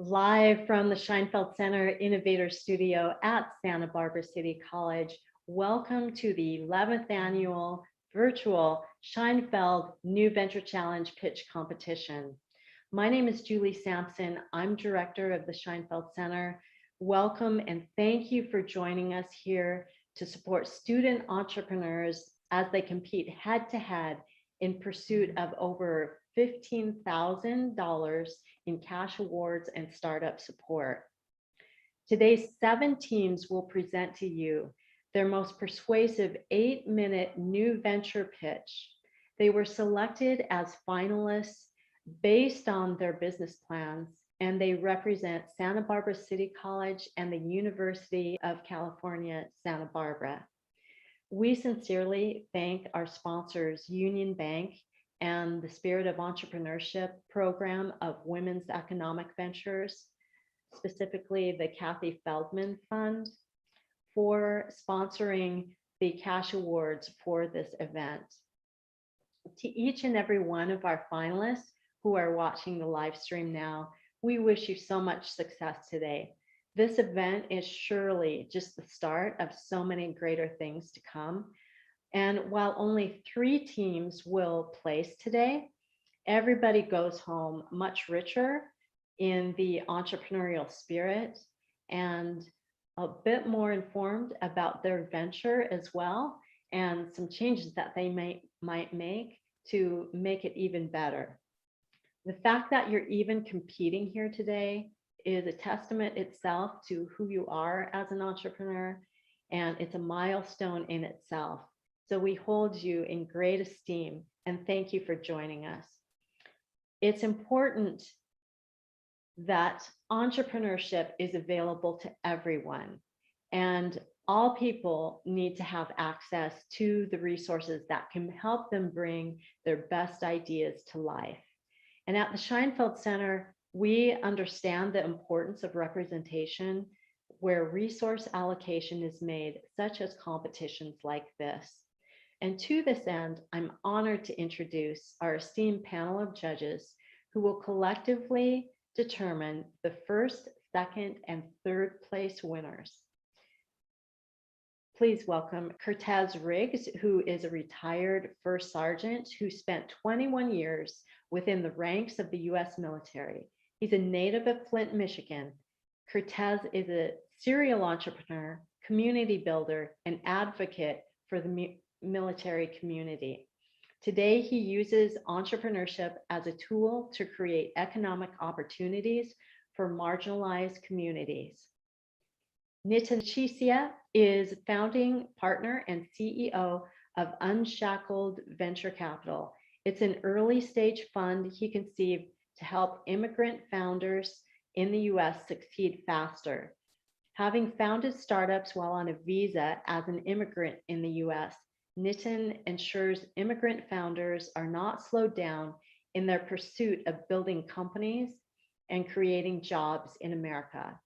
Live from the Scheinfeld Center Innovator Studio at Santa Barbara City College. Welcome to the 11th annual virtual Scheinfeld New Venture Challenge Pitch Competition. My name is Julie Sampson. I'm director of the Scheinfeld Center. Welcome and thank you for joining us here to support student entrepreneurs as they compete head-to-head in pursuit of over $15,000 in cash awards and startup support. Today's 7 teams will present to you their most persuasive 8-minute new venture pitch. They were selected as finalists based on their business plans, and they represent Santa Barbara City College and the University of California, Santa Barbara. We sincerely thank our sponsors, Union Bank and the Spirit of Entrepreneurship program of Women's Economic Ventures, specifically the Kathy Feldman Fund, for sponsoring the cash awards for this event. To each and every one of our finalists who are watching the live stream now, we wish you so much success today. This event is surely just the start of so many greater things to come. And while only 3 teams will place today, everybody goes home much richer in the entrepreneurial spirit and a bit more informed about their venture as well, and some changes that they might make to make it even better. The fact that you're even competing here today is a testament itself to who you are as an entrepreneur, and it's a milestone in itself. So we hold you in great esteem and thank you for joining us. It's important that entrepreneurship is available to everyone, and all people need to have access to the resources that can help them bring their best ideas to life. And at the Scheinfeld Center, we understand the importance of representation where resource allocation is made, such as competitions like this. And to this end, I'm honored to introduce our esteemed panel of judges who will collectively determine the first, second, and third place winners. Please welcome Cortez Riggs, who is a retired first sergeant who spent 21 years within the ranks of the U.S. military. He's a native of Flint, Michigan. Cortez is a serial entrepreneur, community builder, and advocate for the military community. Today, he uses entrepreneurship as a tool to create economic opportunities for marginalized communities. Nitin Chisia is founding partner and CEO of Unshackled Venture Capital. It's an early stage fund he conceived to help immigrant founders in the US succeed faster. Having founded startups while on a visa as an immigrant in the US, Nitin ensures immigrant founders are not slowed down in their pursuit of building companies and creating jobs in America.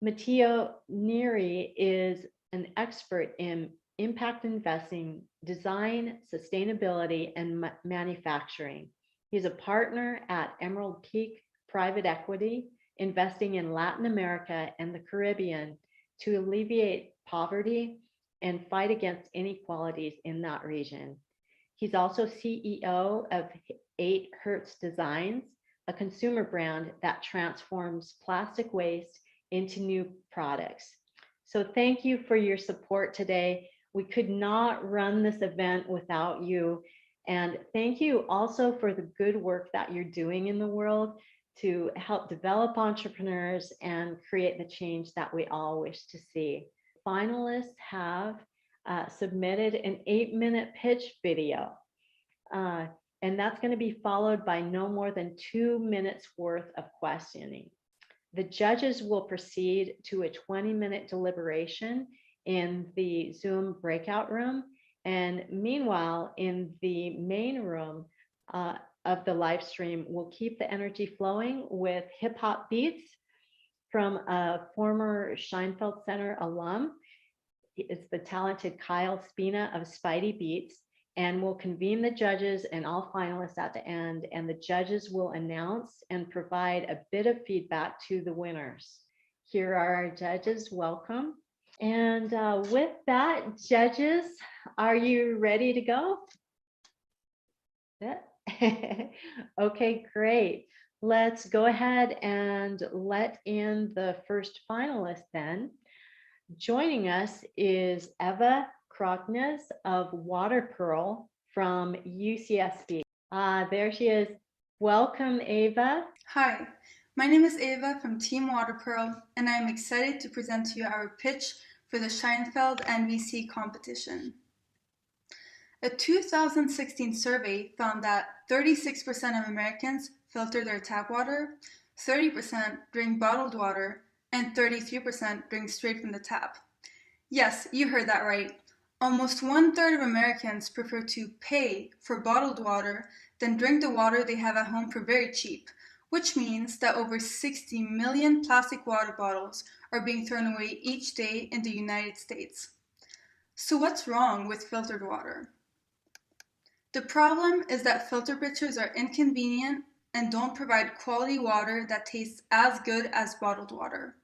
Matteo Neri is an expert in impact investing, design, sustainability, and manufacturing. He's a partner at Emerald Peak Private Equity, investing in Latin America and the Caribbean to alleviate poverty and fight against inequalities in that region. He's also CEO of 8 Hertz Designs, a consumer brand that transforms plastic waste into new products. So thank you for your support today. We could not run this event without you. And thank you also for the good work that you're doing in the world to help develop entrepreneurs and create the change that we all wish to see. Finalists have submitted an 8-minute pitch video, and that's going to be followed by no more than 2 minutes worth of questioning. The judges will proceed to a 20-minute deliberation in the Zoom breakout room. And meanwhile, in the main room of the live stream, we'll keep the energy flowing with hip hop beats from a former Scheinfeld Center alum. It's the talented Kyle Spina of Spidey Beats. and we'll convene the judges and all finalists at the end, and the judges will announce and provide a bit of feedback to the winners. Here are our judges. Welcome. And with that, judges, are you ready to go? Yeah. Okay, great. Let's go ahead and let in the first finalist then. Joining us is Eva Krognes of Water Pearl from UCSB. There she is. Welcome, Eva. Hi, my name is Eva from Team Water Pearl, and I am excited to present to you our pitch for the Scheinfeld NVC competition. A 2016 survey found that 36% of Americans filter their tap water, 30% drink bottled water, and 33% drink straight from the tap. Yes, you heard that right. Almost 1/3 of Americans prefer to pay for bottled water than drink the water they have at home for very cheap, which means that over 60 million plastic water bottles are being thrown away each day in the United States. So what's wrong with filtered water? The problem is that filter pitchers are inconvenient and don't provide quality water that tastes as good as bottled water.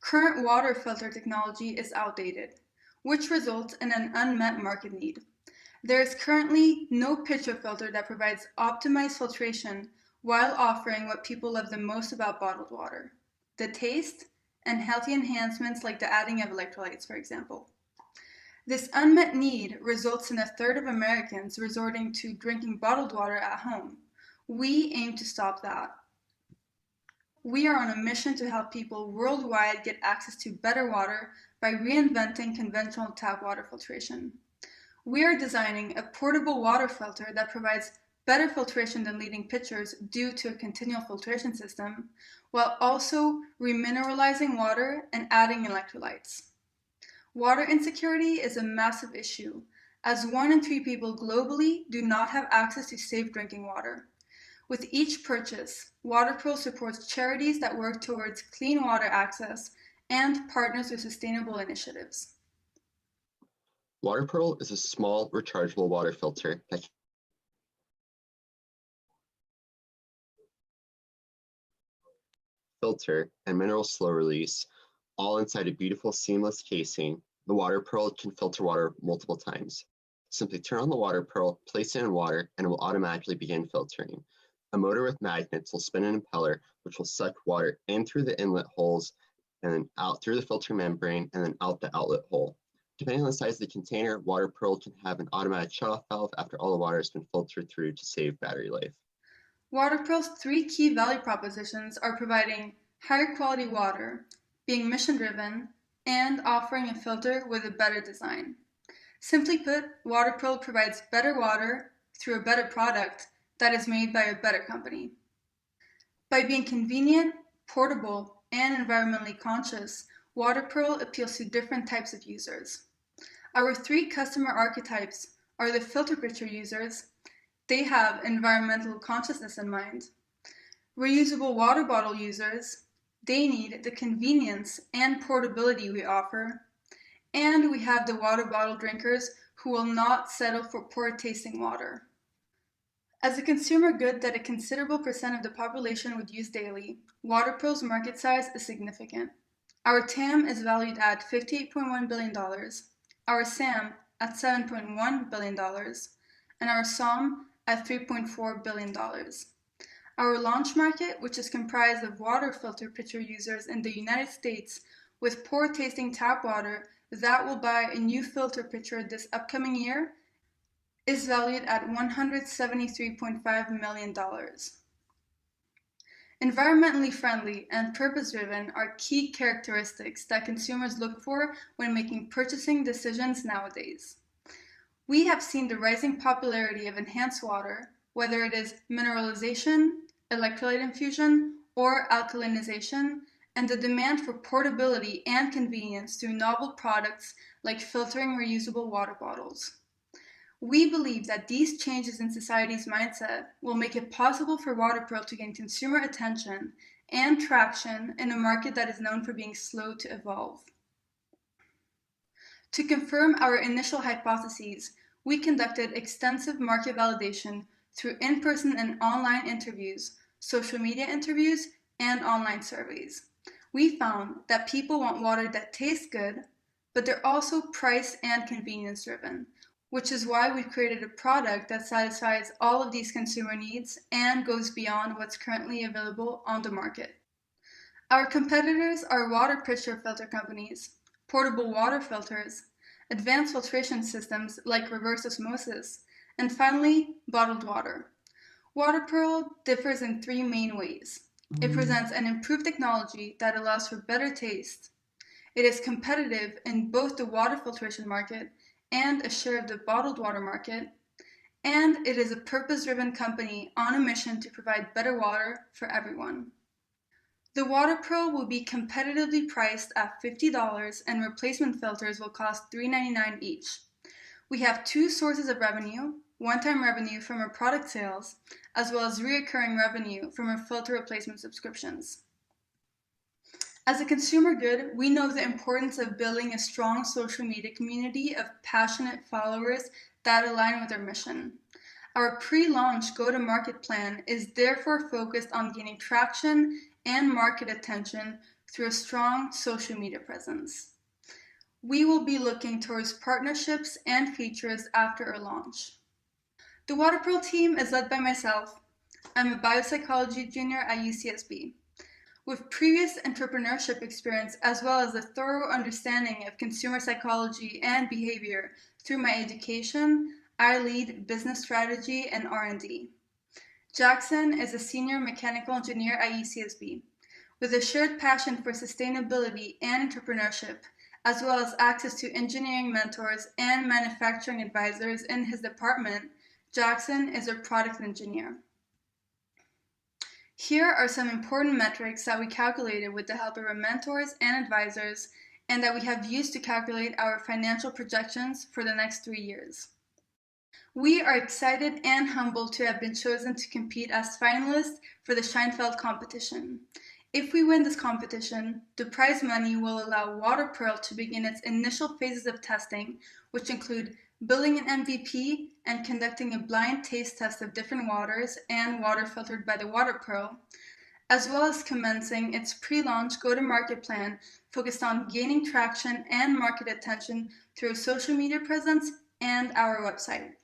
Current water filter technology is outdated, which results in an unmet market need. There is currently no pitcher filter that provides optimized filtration while offering what people love the most about bottled water: the taste and healthy enhancements like the adding of electrolytes, for example. This unmet need results in 1/3 of Americans resorting to drinking bottled water at home. We aim to stop that. We are on a mission to help people worldwide get access to better water by reinventing conventional tap water filtration. We are designing a portable water filter that provides better filtration than leading pitchers due to a continual filtration system, while also remineralizing water and adding electrolytes. Water insecurity is a massive issue, as 1 in 3 people globally do not have access to safe drinking water. With each purchase, Water Pearl supports charities that work towards clean water access and partners with sustainable initiatives. Water Pearl is a small, rechargeable water filter that can filter and mineral slow release, all inside a beautiful seamless casing. The Water Pearl can filter water multiple times. Simply turn on the Water Pearl, place it in water, and it will automatically begin filtering. A motor with magnets will spin an impeller, which will suck water in through the inlet holes and then out through the filter membrane and then out the outlet hole. Depending on the size of the container, Water Pearl can have an automatic shutoff valve after all the water has been filtered through to save battery life. Water Pearl's 3 key value propositions are providing higher quality water, being mission-driven, and offering a filter with a better design. Simply put, Water Pearl provides better water through a better product that is made by a better company. By being convenient, portable, and environmentally conscious, Water Pearl appeals to different types of users. Our 3 customer archetypes are the filter pitcher users. They have environmental consciousness in mind. Reusable water bottle users. They need the convenience and portability we offer. And we have the water bottle drinkers who will not settle for poor tasting water. As a consumer good that a considerable percent of the population would use daily, Water Pearl's market size is significant. Our TAM is valued at $58.1 billion, our SAM at $7.1 billion, and our SOM at $3.4 billion. Our launch market, which is comprised of water filter pitcher users in the United States with poor tasting tap water that will buy a new filter pitcher this upcoming year, is valued at $173.5 million. Environmentally friendly and purpose-driven are key characteristics that consumers look for when making purchasing decisions nowadays. We have seen the rising popularity of enhanced water, whether it is mineralization, electrolyte infusion, or alkalinization, and the demand for portability and convenience through novel products like filtering reusable water bottles. We believe that these changes in society's mindset will make it possible for Water Pearl to gain consumer attention and traction in a market that is known for being slow to evolve. To confirm our initial hypotheses, we conducted extensive market validation through in-person and online interviews, social media interviews, and online surveys. We found that people want water that tastes good, but they're also price and convenience driven, which is why we've created a product that satisfies all of these consumer needs and goes beyond what's currently available on the market. Our competitors are water pitcher filter companies, portable water filters, advanced filtration systems like reverse osmosis, and finally, bottled water. Water Pearl differs in three main ways. It presents an improved technology that allows for better taste. It is competitive in both the water filtration market and a share of the bottled water market. And it is a purpose-driven company on a mission to provide better water for everyone. The Water Pearl will be competitively priced at $50 and replacement filters will cost $3.99 each. We have two sources of revenue, one-time revenue from our product sales, as well as recurring revenue from our filter replacement subscriptions. As a consumer good, we know the importance of building a strong social media community of passionate followers that align with our mission. Our pre-launch go-to-market plan is therefore focused on gaining traction and market attention through a strong social media presence. We will be looking towards partnerships and features after our launch. The Water Pearl team is led by myself. I'm a biopsychology junior at UCSB. With previous entrepreneurship experience as well as a thorough understanding of consumer psychology and behavior through my education, I lead business strategy and R&D. Jackson is a senior mechanical engineer at UCSB. With a shared passion for sustainability and entrepreneurship, as well as access to engineering mentors and manufacturing advisors in his department, Jackson is a product engineer. Here are some important metrics that we calculated with the help of our mentors and advisors, and that we have used to calculate our financial projections for the next 3 years. We are excited and humbled to have been chosen to compete as finalists for the Scheinfeld competition. If we win this competition, the prize money will allow Water Pearl to begin its initial phases of testing, which include building an MVP and conducting a blind taste test of different waters and water filtered by the Water Pearl, as well as commencing its pre-launch go-to-market plan focused on gaining traction and market attention through a social media presence and our website.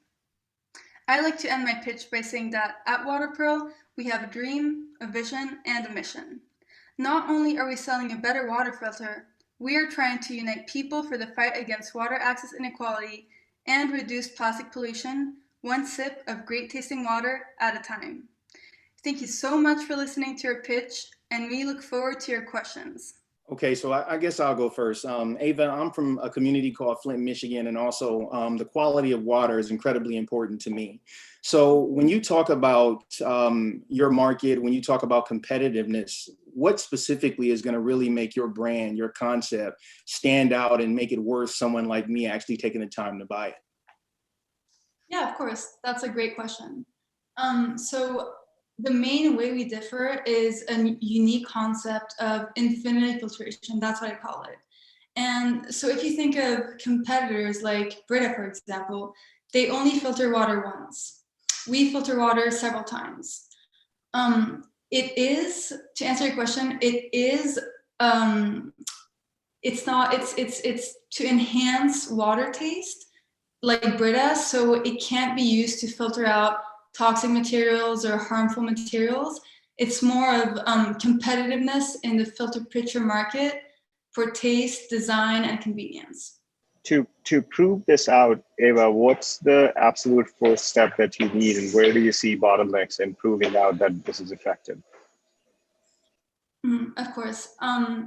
I like to end my pitch by saying that at Water Pearl, we have a dream, a vision, and a mission. Not only are we selling a better water filter, we are trying to unite people for the fight against water access inequality and reduce plastic pollution, one sip of great tasting water at a time. Thank you so much for listening to our pitch, and we look forward to your questions. Okay, so I guess I'll go first. Ava, I'm from a community called Flint, Michigan, and also the quality of water is incredibly important to me. So when you talk about your market, when you talk about competitiveness, what specifically is going to really make your brand, your concept stand out and make it worth someone like me actually taking the time to buy it? Yeah, of course. That's a great question. So the main way we differ is a unique concept of infinite filtration. That's what I call it. And so if you think of competitors like Brita, for example, they only filter water once. We filter water several times. It is, to answer your question, it's to enhance water taste like Brita, so it can't be used to filter out toxic materials or harmful materials. It's more of competitiveness in the filter pitcher market for taste, design, and convenience. To prove this out, Ava, what's the absolute first step that you need, and where do you see bottlenecks in proving out that this is effective? Of course.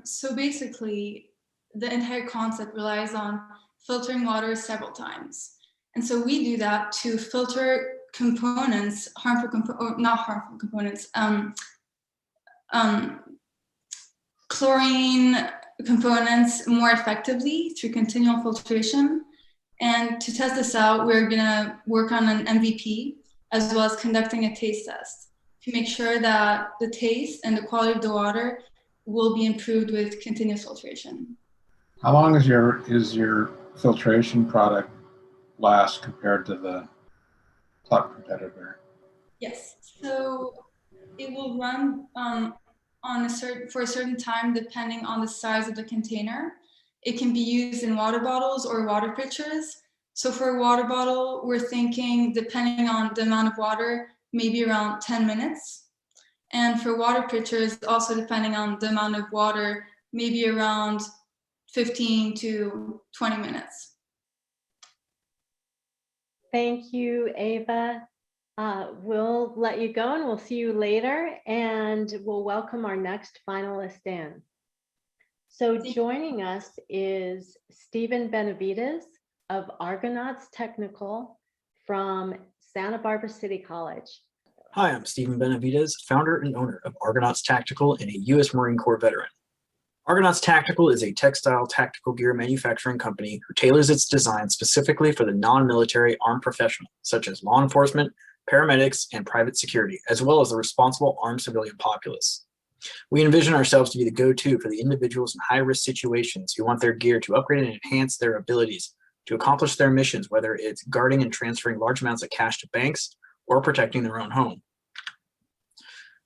So basically, the entire concept relies on filtering water several times. And so we do that to filter components, chlorine components more effectively through continual filtration. And to test this out, we're gonna work on an MVP as well as conducting a taste test to make sure that the taste and the quality of the water will be improved with continuous filtration. How long is your filtration product last compared to the top competitor? Yes, so it will run for a certain time depending on the size of the container. It can be used in water bottles or water pitchers. So for a water bottle, we're thinking, depending on the amount of water, maybe around 10 minutes. And for water pitchers, also depending on the amount of water, maybe around 15 to 20 minutes. Thank you, Ava. We'll let you go and we'll see you later, and we'll welcome our next finalist in. So joining us is Stephen Benavides of Argonauts Technical from Santa Barbara City College. Hi, I'm Stephen Benavides, founder and owner of Argonauts Tactical and a U.S. Marine Corps veteran. Argonauts Tactical is a textile tactical gear manufacturing company who tailors its design specifically for the non-military armed professional, such as law enforcement, paramedics, and private security, as well as the responsible armed civilian populace. We envision ourselves to be the go-to for the individuals in high-risk situations who want their gear to upgrade and enhance their abilities to accomplish their missions, whether it's guarding and transferring large amounts of cash to banks or protecting their own home.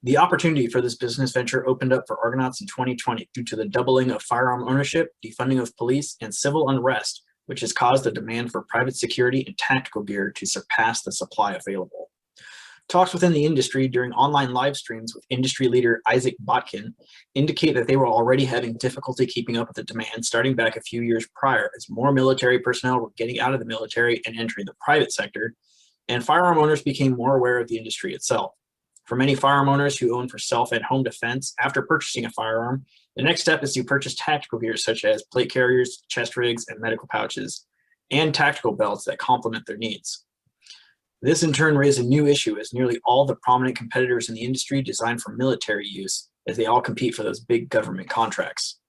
The opportunity for this business venture opened up for Argonauts in 2020 due to the doubling of firearm ownership, defunding of police, and civil unrest, which has caused the demand for private security and tactical gear to surpass the supply available. Talks within the industry during online live streams with industry leader Isaac Botkin indicate that they were already having difficulty keeping up with the demand starting back a few years prior, as more military personnel were getting out of the military and entering the private sector, and firearm owners became more aware of the industry itself. For many firearm owners who own for self and home defense, after purchasing a firearm, the next step is to purchase tactical gear such as plate carriers, chest rigs, and medical pouches, and tactical belts that complement their needs. This in turn raised a new issue, as nearly all the prominent competitors in the industry designed for military use, as they all compete for those big government contracts.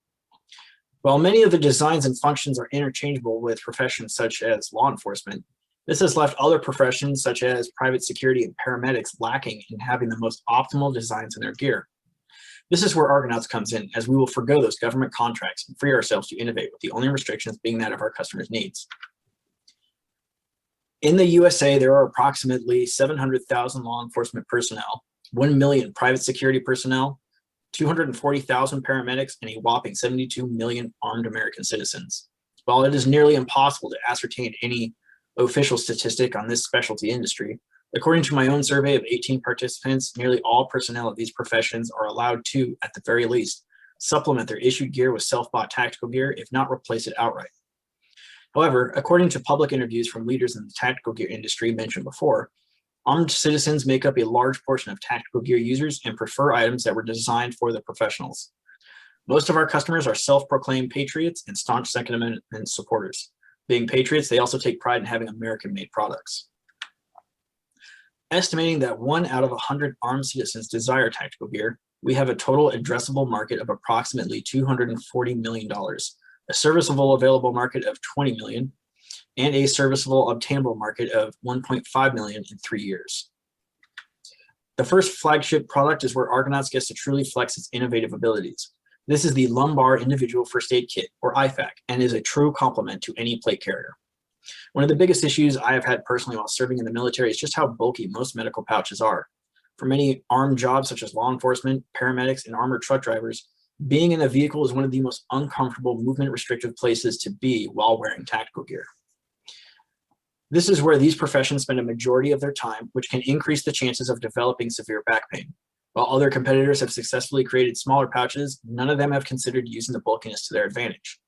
While many of the designs and functions are interchangeable with professions such as law enforcement, this has left other professions such as private security and paramedics lacking in having the most optimal designs in their gear. This is where Argonauts comes in, as we will forgo those government contracts and free ourselves to innovate, with the only restrictions being that of our customers' needs. In the USA, there are approximately 700,000 law enforcement personnel, 1 million private security personnel, 240,000 paramedics, and a whopping 72 million armed American citizens. While it is nearly impossible to ascertain any official statistic on this specialty industry, according to my own survey of 18 participants, nearly all personnel of these professions are allowed to, at the very least, supplement their issued gear with self-bought tactical gear, if not replace it outright. However, according to public interviews from leaders in the tactical gear industry mentioned before, armed citizens make up a large portion of tactical gear users and prefer items that were designed for the professionals. Most of our customers are self-proclaimed patriots and staunch Second Amendment supporters. Being patriots, they also take pride in having American-made products. Estimating that 1 out of 100 armed citizens desire tactical gear, we have a total addressable market of approximately $240 million, a serviceable available market of 20 million, and a serviceable obtainable market of 1.5 million in 3 years. The first flagship product is where Argonauts gets to truly flex its innovative abilities. This is the Lumbar Individual First Aid Kit, or IFAK, and is a true complement to any plate carrier. One of the biggest issues I have had personally while serving in the military is just how bulky most medical pouches are. For many armed jobs such as law enforcement, paramedics, and armored truck drivers, being in a vehicle is one of the most uncomfortable, movement-restrictive places to be while wearing tactical gear. This is where these professions spend a majority of their time, which can increase the chances of developing severe back pain. While other competitors have successfully created smaller pouches, none of them have considered using the bulkiness to their advantage.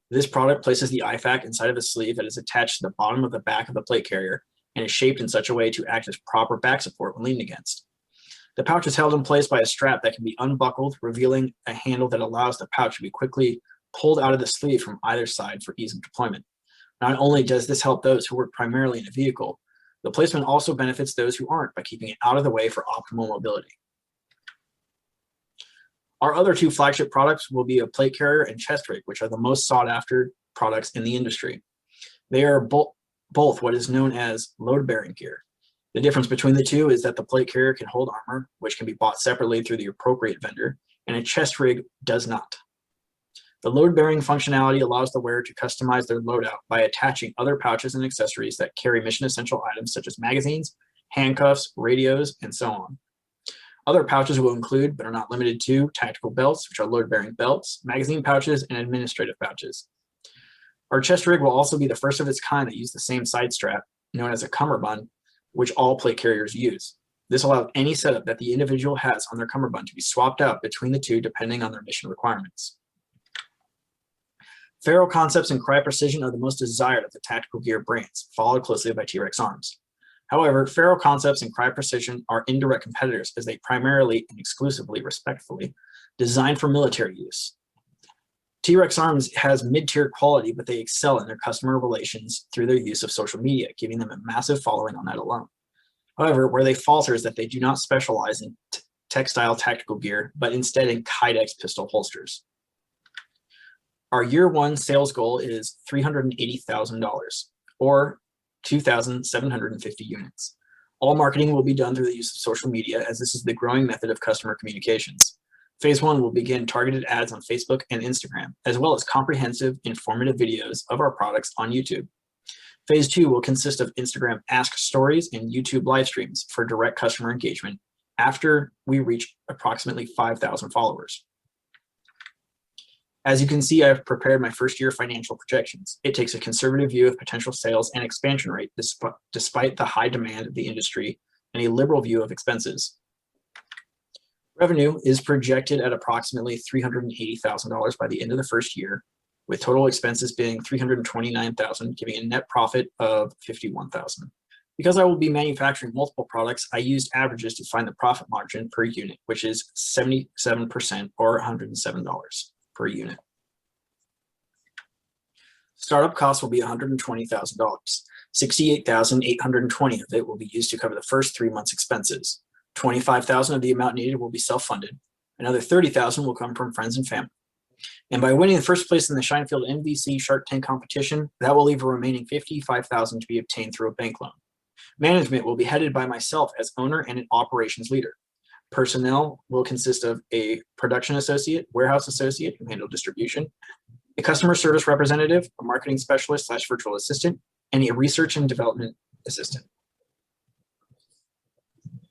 This product places the IFAK inside of a sleeve that is attached to the bottom of the back of the plate carrier and is shaped in such a way to act as proper back support when leaned against. The pouch is held in place by a strap that can be unbuckled, revealing a handle that allows the pouch to be quickly pulled out of the sleeve from either side for ease of deployment. Not only does this help those who work primarily in a vehicle, the placement also benefits those who aren't by keeping it out of the way for optimal mobility. Our other two flagship products will be a plate carrier and chest rig, which are the most sought after products in the industry. They are both what is known as load-bearing gear. The difference between the two is that the plate carrier can hold armor, which can be bought separately through the appropriate vendor, and a chest rig does not. The load-bearing functionality allows the wearer to customize their loadout by attaching other pouches and accessories that carry mission-essential items such as magazines, handcuffs, radios, and so on. Other pouches will include, but are not limited to, tactical belts, which are load-bearing belts, magazine pouches, and administrative pouches. Our chest rig will also be the first of its kind that use the same side strap, known as a cummerbund, which all plate carriers use. This allows any setup that the individual has on their cummerbund to be swapped out between the two depending on their mission requirements. Ferro Concepts and Cryo Precision are the most desired of the tactical gear brands, followed closely by T-Rex Arms. However, Ferro Concepts and Cryo Precision are indirect competitors as they primarily and exclusively, respectfully, designed for military use. T-Rex Arms has mid-tier quality, but they excel in their customer relations through their use of social media, giving them a massive following on that alone. However, where they falter is that they do not specialize in textile tactical gear, but instead in Kydex pistol holsters. Our year one sales goal is $380,000 or 2,750 units. All marketing will be done through the use of social media, as this is the growing method of customer communications. Phase one will begin targeted ads on Facebook and Instagram, as well as comprehensive, informative videos of our products on YouTube. Phase two will consist of Instagram Ask Stories and YouTube live streams for direct customer engagement after we reach approximately 5,000 followers. As you can see, I've prepared my first year financial projections. It takes a conservative view of potential sales and expansion rate despite the high demand of the industry and a liberal view of expenses. Revenue is projected at approximately $380,000 by the end of the first year, with total expenses being $329,000, giving a net profit of $51,000. Because I will be manufacturing multiple products, I used averages to find the profit margin per unit, which is 77% or $107 per unit. Startup costs will be $120,000. $68,820 of it will be used to cover the first 3 months' expenses. $25,000 of the amount needed will be self-funded. Another $30,000 will come from friends and family. And by winning the first place in the Scheinfeld NVC Shark Tank competition, that will leave a remaining $55,000 to be obtained through a bank loan. Management will be headed by myself as owner and an operations leader. Personnel will consist of a production associate, warehouse associate who handle distribution, a customer service representative, a marketing specialist / virtual assistant, and a research and development assistant.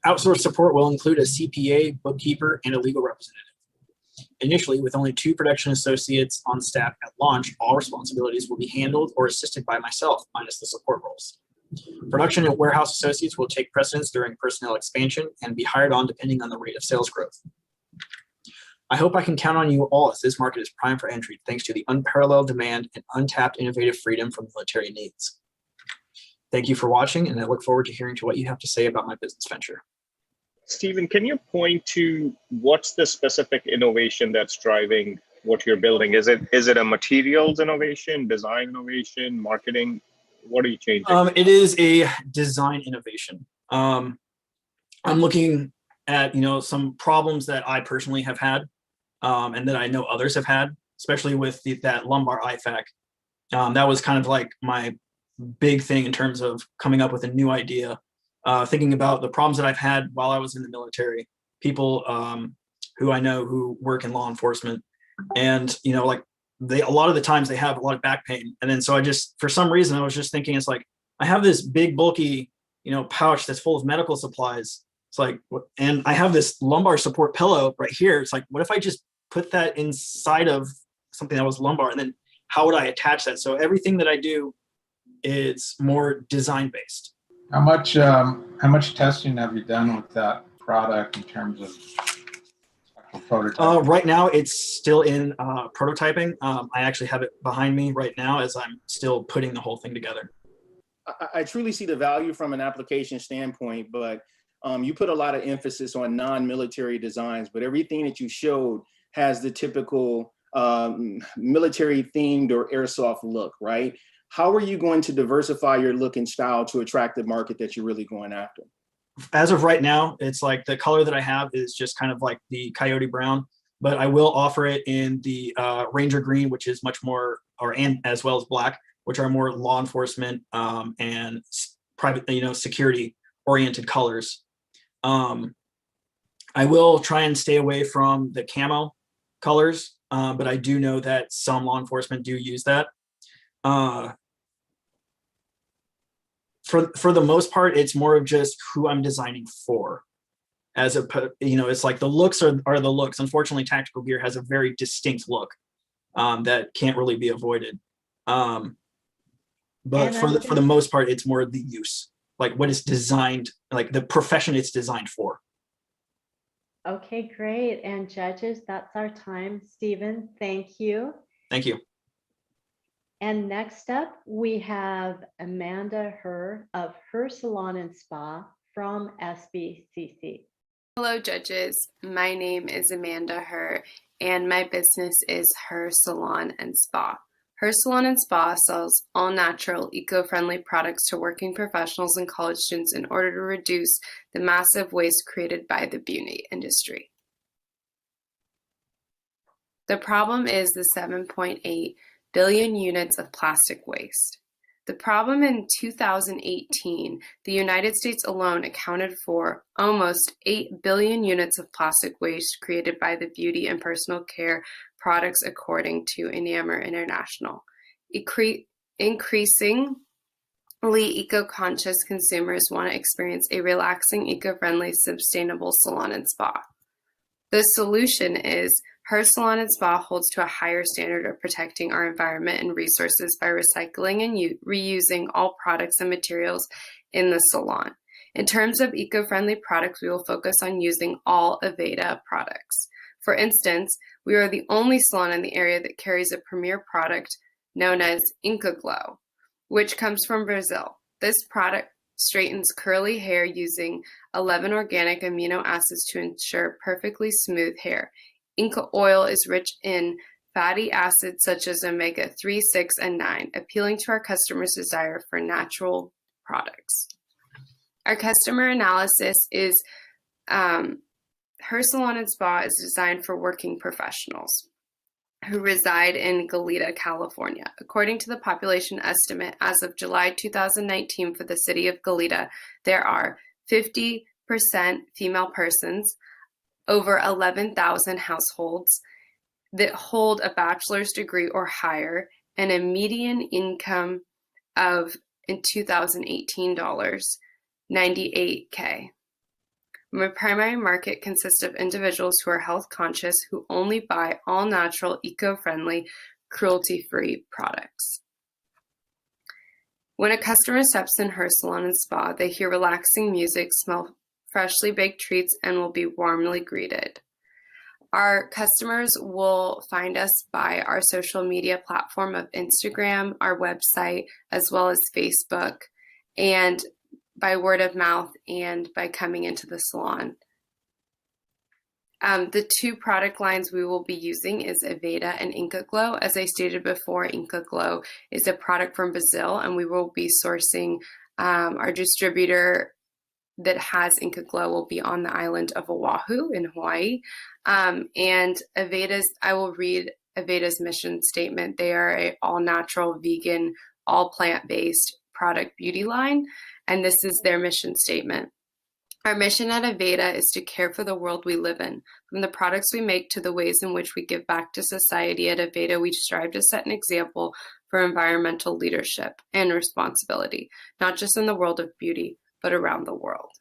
Outsourced support will include a CPA, bookkeeper, and a legal representative. Initially, with only 2 production associates on staff at launch, all responsibilities will be handled or assisted by myself, minus the support roles. Production and warehouse associates will take precedence during personnel expansion and be hired on depending on the rate of sales growth. I hope I can count on you all, as this market is prime for entry thanks to the unparalleled demand and untapped innovative freedom from military needs. Thank you for watching, and I look forward to hearing to what you have to say about my business venture. Stephen, can you point to what's the specific innovation that's driving what you're building? Is it a materials innovation, design innovation, marketing? What are you changing? It is a design innovation. I'm looking at some problems that I personally have had, and that I know others have had, especially with that lumbar IFAC. That was kind of like my big thing in terms of coming up with a new idea. Thinking about the problems that I've had while I was in the military, people who I know who work in law enforcement, and a lot of the times they have a lot of back pain. And then so I just, for some reason, I was just thinking, it's like, I have this big bulky, pouch that's full of medical supplies. It's like, and I have this lumbar support pillow right here. It's like, what if I just put that inside of something that was lumbar, and then how would I attach that? So everything that I do is more design based. How much testing have you done with that product in terms of prototyping? Right now, it's still in prototyping. I actually have it behind me right now as I'm still putting the whole thing together. I truly see the value from an application standpoint, but you put a lot of emphasis on non-military designs, but everything that you showed has the typical military themed or airsoft look, right? How are you going to diversify your look and style to attract the market that you're really going after? As of right now, it's like the color that I have is just kind of like the coyote brown, but I will offer it in the ranger green, which is much more, and as well as black, which are more law enforcement and private, security oriented colors. I will try and stay away from the camo colors but I do know that some law enforcement do use that. For the most part, it's more of just who I'm designing for. As a, it's like the looks are the looks. Unfortunately, tactical gear has a very distinct look that can't really be avoided. But for the most part, it's more the use, like what it's designed, like the profession it's designed for. Okay, great. And judges, that's our time. Stephen, thank you. Thank you. And next up, we have Amanda Hur of Hur Salon and Spa from SBCC. Hello, judges. My name is Amanda Hur, and my business is Hur Salon and Spa. Hur Salon and Spa sells all-natural, eco-friendly products to working professionals and college students in order to reduce the massive waste created by the beauty industry. The problem is the 7.8 billion units of plastic waste. The problem in 2018, the United States alone accounted for almost 8 billion units of plastic waste created by the beauty and personal care products, according to Enamer International. Increasingly eco-conscious consumers want to experience a relaxing, eco-friendly, sustainable salon and spa. The solution is Hur Salon and Spa holds to a higher standard of protecting our environment and resources by recycling and reusing all products and materials in the salon. In terms of eco-friendly products, we will focus on using all Aveda products. For instance, we are the only salon in the area that carries a premier product known as Inca Glow, which comes from Brazil. This product straightens curly hair using 11 organic amino acids to ensure perfectly smooth hair. Inca oil is rich in fatty acids such as omega-3, 6, and 9, appealing to our customers' desire for natural products. Our customer analysis is Hur Salon and Spa is designed for working professionals who reside in Goleta, California. According to the population estimate as of July 2019 for the city of Goleta, there are 50% female persons, over 11,000 households that hold a bachelor's degree or higher, and a median income of, in 2018 dollars, $98K. My primary market consists of individuals who are health conscious, who only buy all natural, eco-friendly, cruelty-free products. When a customer steps in Hur Salon and Spa, they hear relaxing music, smell freshly baked treats, and will be warmly greeted. Our customers will find us by our social media platform of Instagram, our website, as well as Facebook, and by word of mouth and by coming into the salon. The two product lines we will be using is Aveda and Inca Glow. As I stated before, Inca Glow is a product from Brazil, and we will be sourcing our distributor that has Inca Glow will be on the island of Oahu in Hawaii. And Aveda's, I will read Aveda's mission statement. They are an all-natural, vegan, all plant-based product beauty line, and this is their mission statement. Our mission at Aveda is to care for the world we live in. From the products we make to the ways in which we give back to society, at Aveda we strive to set an example for environmental leadership and responsibility, not just in the world of beauty, but around the world.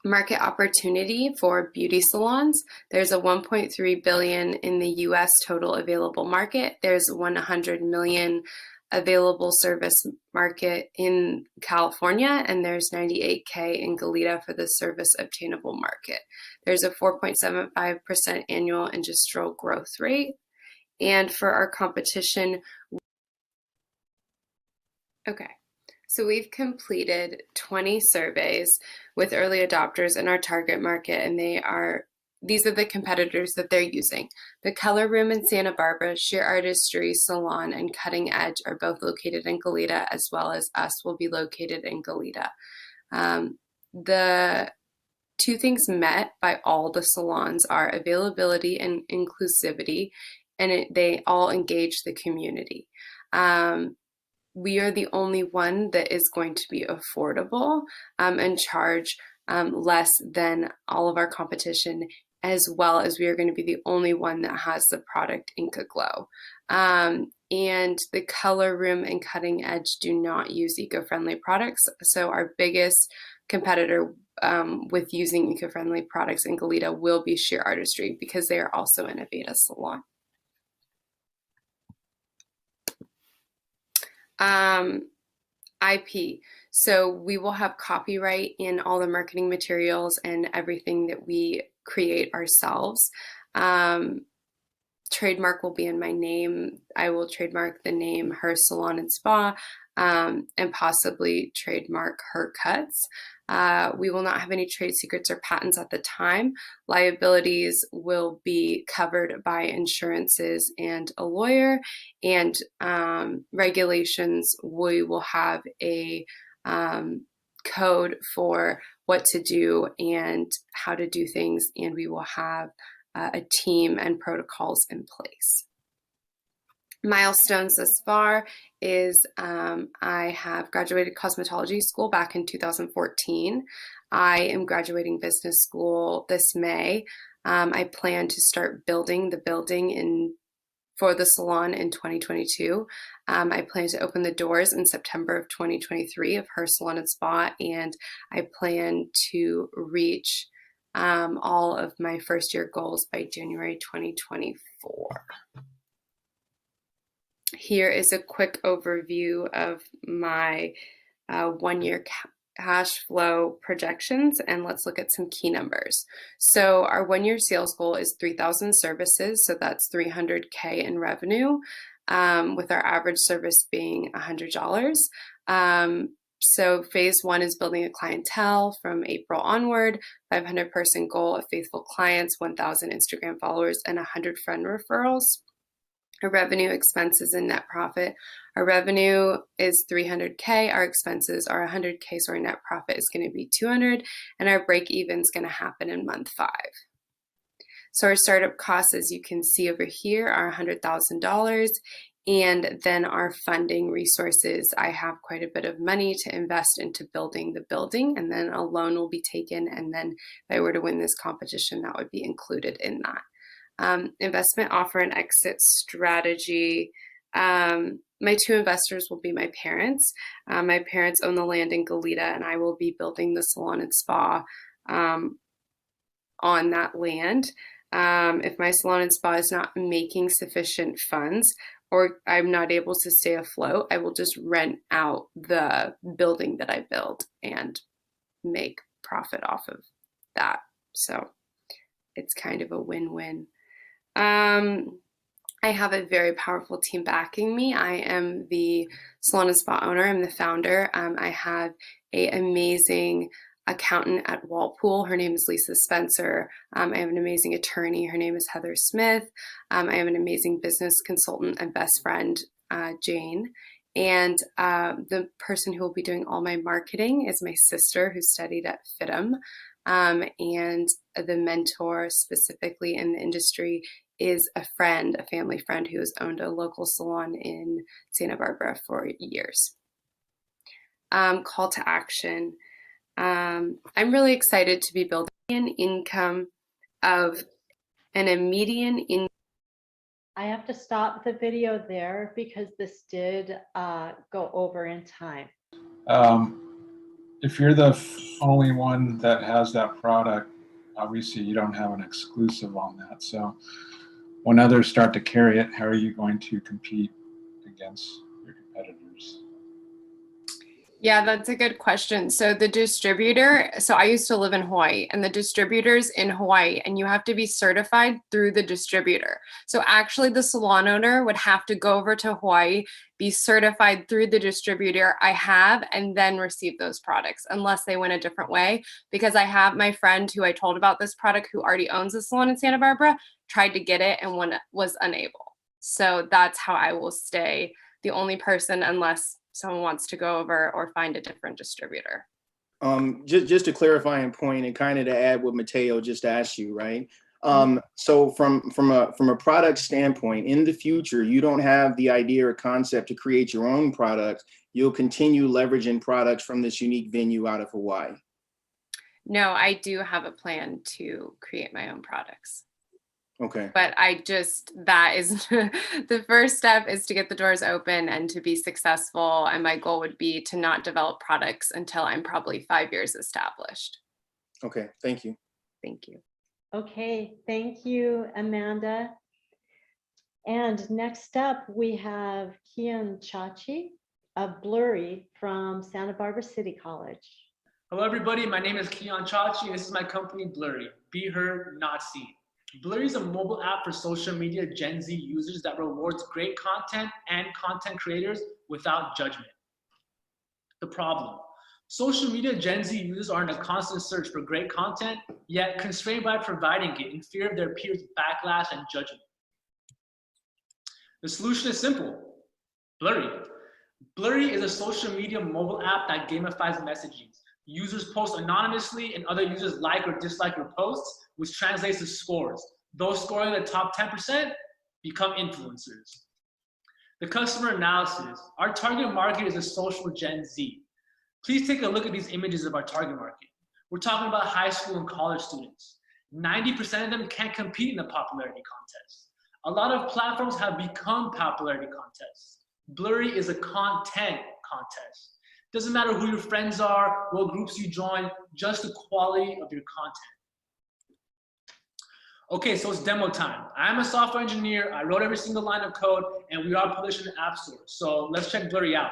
Market opportunity for beauty salons. There's a 1.3 billion in the US total available market. There's 100 million available service market in California, and there's 98K in Goleta for the service obtainable market. There's a 4.75% annual industrial growth rate. And for our competition, okay. So we've completed 20 surveys with early adopters in our target market, and these are the competitors that they're using. The Color Room in Santa Barbara, Sheer Artistry Salon, and Cutting Edge are both located in Goleta, as well as us will be located in Goleta. The two things met by all the salons are availability and inclusivity, and they all engage the community. We are the only one that is going to be affordable and charge less than all of our competition, as well as we are going to be the only one that has the product Inca Glow. And the Color Room and Cutting Edge do not use eco-friendly products. So our biggest competitor with using eco-friendly products in Goleta will be Sheer Artistry, because they are also an Aveda salon. IP. So we will have copyright in all the marketing materials and everything that we create ourselves. Trademark will be in my name. I will trademark the name Hur Salon Spa, and possibly trademark Hur Cuts. We will not have any trade secrets or patents at the time. Liabilities will be covered by insurances and a lawyer, and regulations, we will have a code for what to do and how to do things, and we will have a team and protocols in place. Milestones thus far is I have graduated cosmetology school back in 2014. I am graduating business school this May. I plan to start building the building for the salon in 2022. I plan to open the doors in September of 2023 of Hur Salon Spa, and I plan to reach all of my first year goals by January 2024. Here is a quick overview of my 1-year cash flow projections, and let's look at some key numbers. So our 1-year sales goal is 3,000 services, so that's $300K in revenue, with our average service being $100. So phase 1 is building a clientele from April onward, 500 person goal of faithful clients, 1,000 Instagram followers, and 100 friend referrals. Our revenue, expenses, and net profit. Our revenue is $300K. Our expenses are $100K, so our net profit is going to be $200, and our break even is going to happen in month 5. So our startup costs, as you can see over here, are $100,000. And then our funding resources, I have quite a bit of money to invest into building the building, and then a loan will be taken. And then if I were to win this competition, that would be included in that. Investment offer and exit strategy. My 2 investors will be my parents. My parents own the land in Goleta, and I will be building the salon and spa on that land. If my salon and spa is not making sufficient funds, or I'm not able to stay afloat, I will just rent out the building that I build and make profit off of that. So it's kind of a win-win. I have a very powerful team backing me. I am the salon and spa owner. I'm the founder. I have an amazing accountant at Walpole. Her name is Lisa Spencer. I have an amazing attorney. Her name is Heather Smith. I have an amazing business consultant and best friend, Jane. And the person who will be doing all my marketing is my sister, who studied at FITM. And the mentor specifically in the industry is a friend, a family friend who has owned a local salon in Santa Barbara for years. Call to action. I'm really excited to be building an income of a median income. I have to stop the video there because this did go over in time. If you're the only one that has that product, obviously you don't have an exclusive on that. So when others start to carry it, how are you going to compete against your competitors? Yeah, that's a good question. So the distributor, so I used to live in Hawaii, and the distributor's in Hawaii, and you have to be certified through the distributor. So actually the salon owner would have to go over to Hawaii, be certified through the distributor I have, and then receive those products, unless they went a different way. Because I have my friend who I told about this product, who already owns a salon in Santa Barbara, tried to get it and was unable. So that's how I will stay the only person, unless someone wants to go over or find a different distributor. Just to clarify a point and kind of to add what Mateo just asked you, right? So from a product standpoint, in the future, you don't have the idea or concept to create your own products. You'll continue leveraging products from this unique venue out of Hawaii. No, I do have a plan to create my own products. Okay. But that is the first step, is to get the doors open and to be successful. And my goal would be to not develop products until I'm probably 5 years established. Okay. Thank you. Thank you. Okay, thank you, Amanda. And next up, we have Kian Chachi of Bluriii from Santa Barbara City College. Hello, everybody. My name is Kian Chachi, and this is my company, Bluriii. Be heard, not seen. Bluriii is a mobile app for social media Gen Z users that rewards great content and content creators without judgment. The problem: social media Gen Z users are in a constant search for great content, yet constrained by providing it in fear of their peers' backlash and judgment. The solution is simple: Bluriii. Bluriii is a social media mobile app that gamifies messaging. Users post anonymously and other users like or dislike your posts, which translates to scores. Those scoring the top 10% become influencers. The customer analysis: our target market is a social Gen Z. Please take a look at these images of our target market. We're talking about high school and college students. 90% of them can't compete in a popularity contest. A lot of platforms have become popularity contests. Bluriii is a content contest. Doesn't matter who your friends are, what groups you join, just the quality of your content. Okay, so it's demo time. I'm a software engineer. I wrote every single line of code, and we are published in the App Store. So let's check Bluriii out.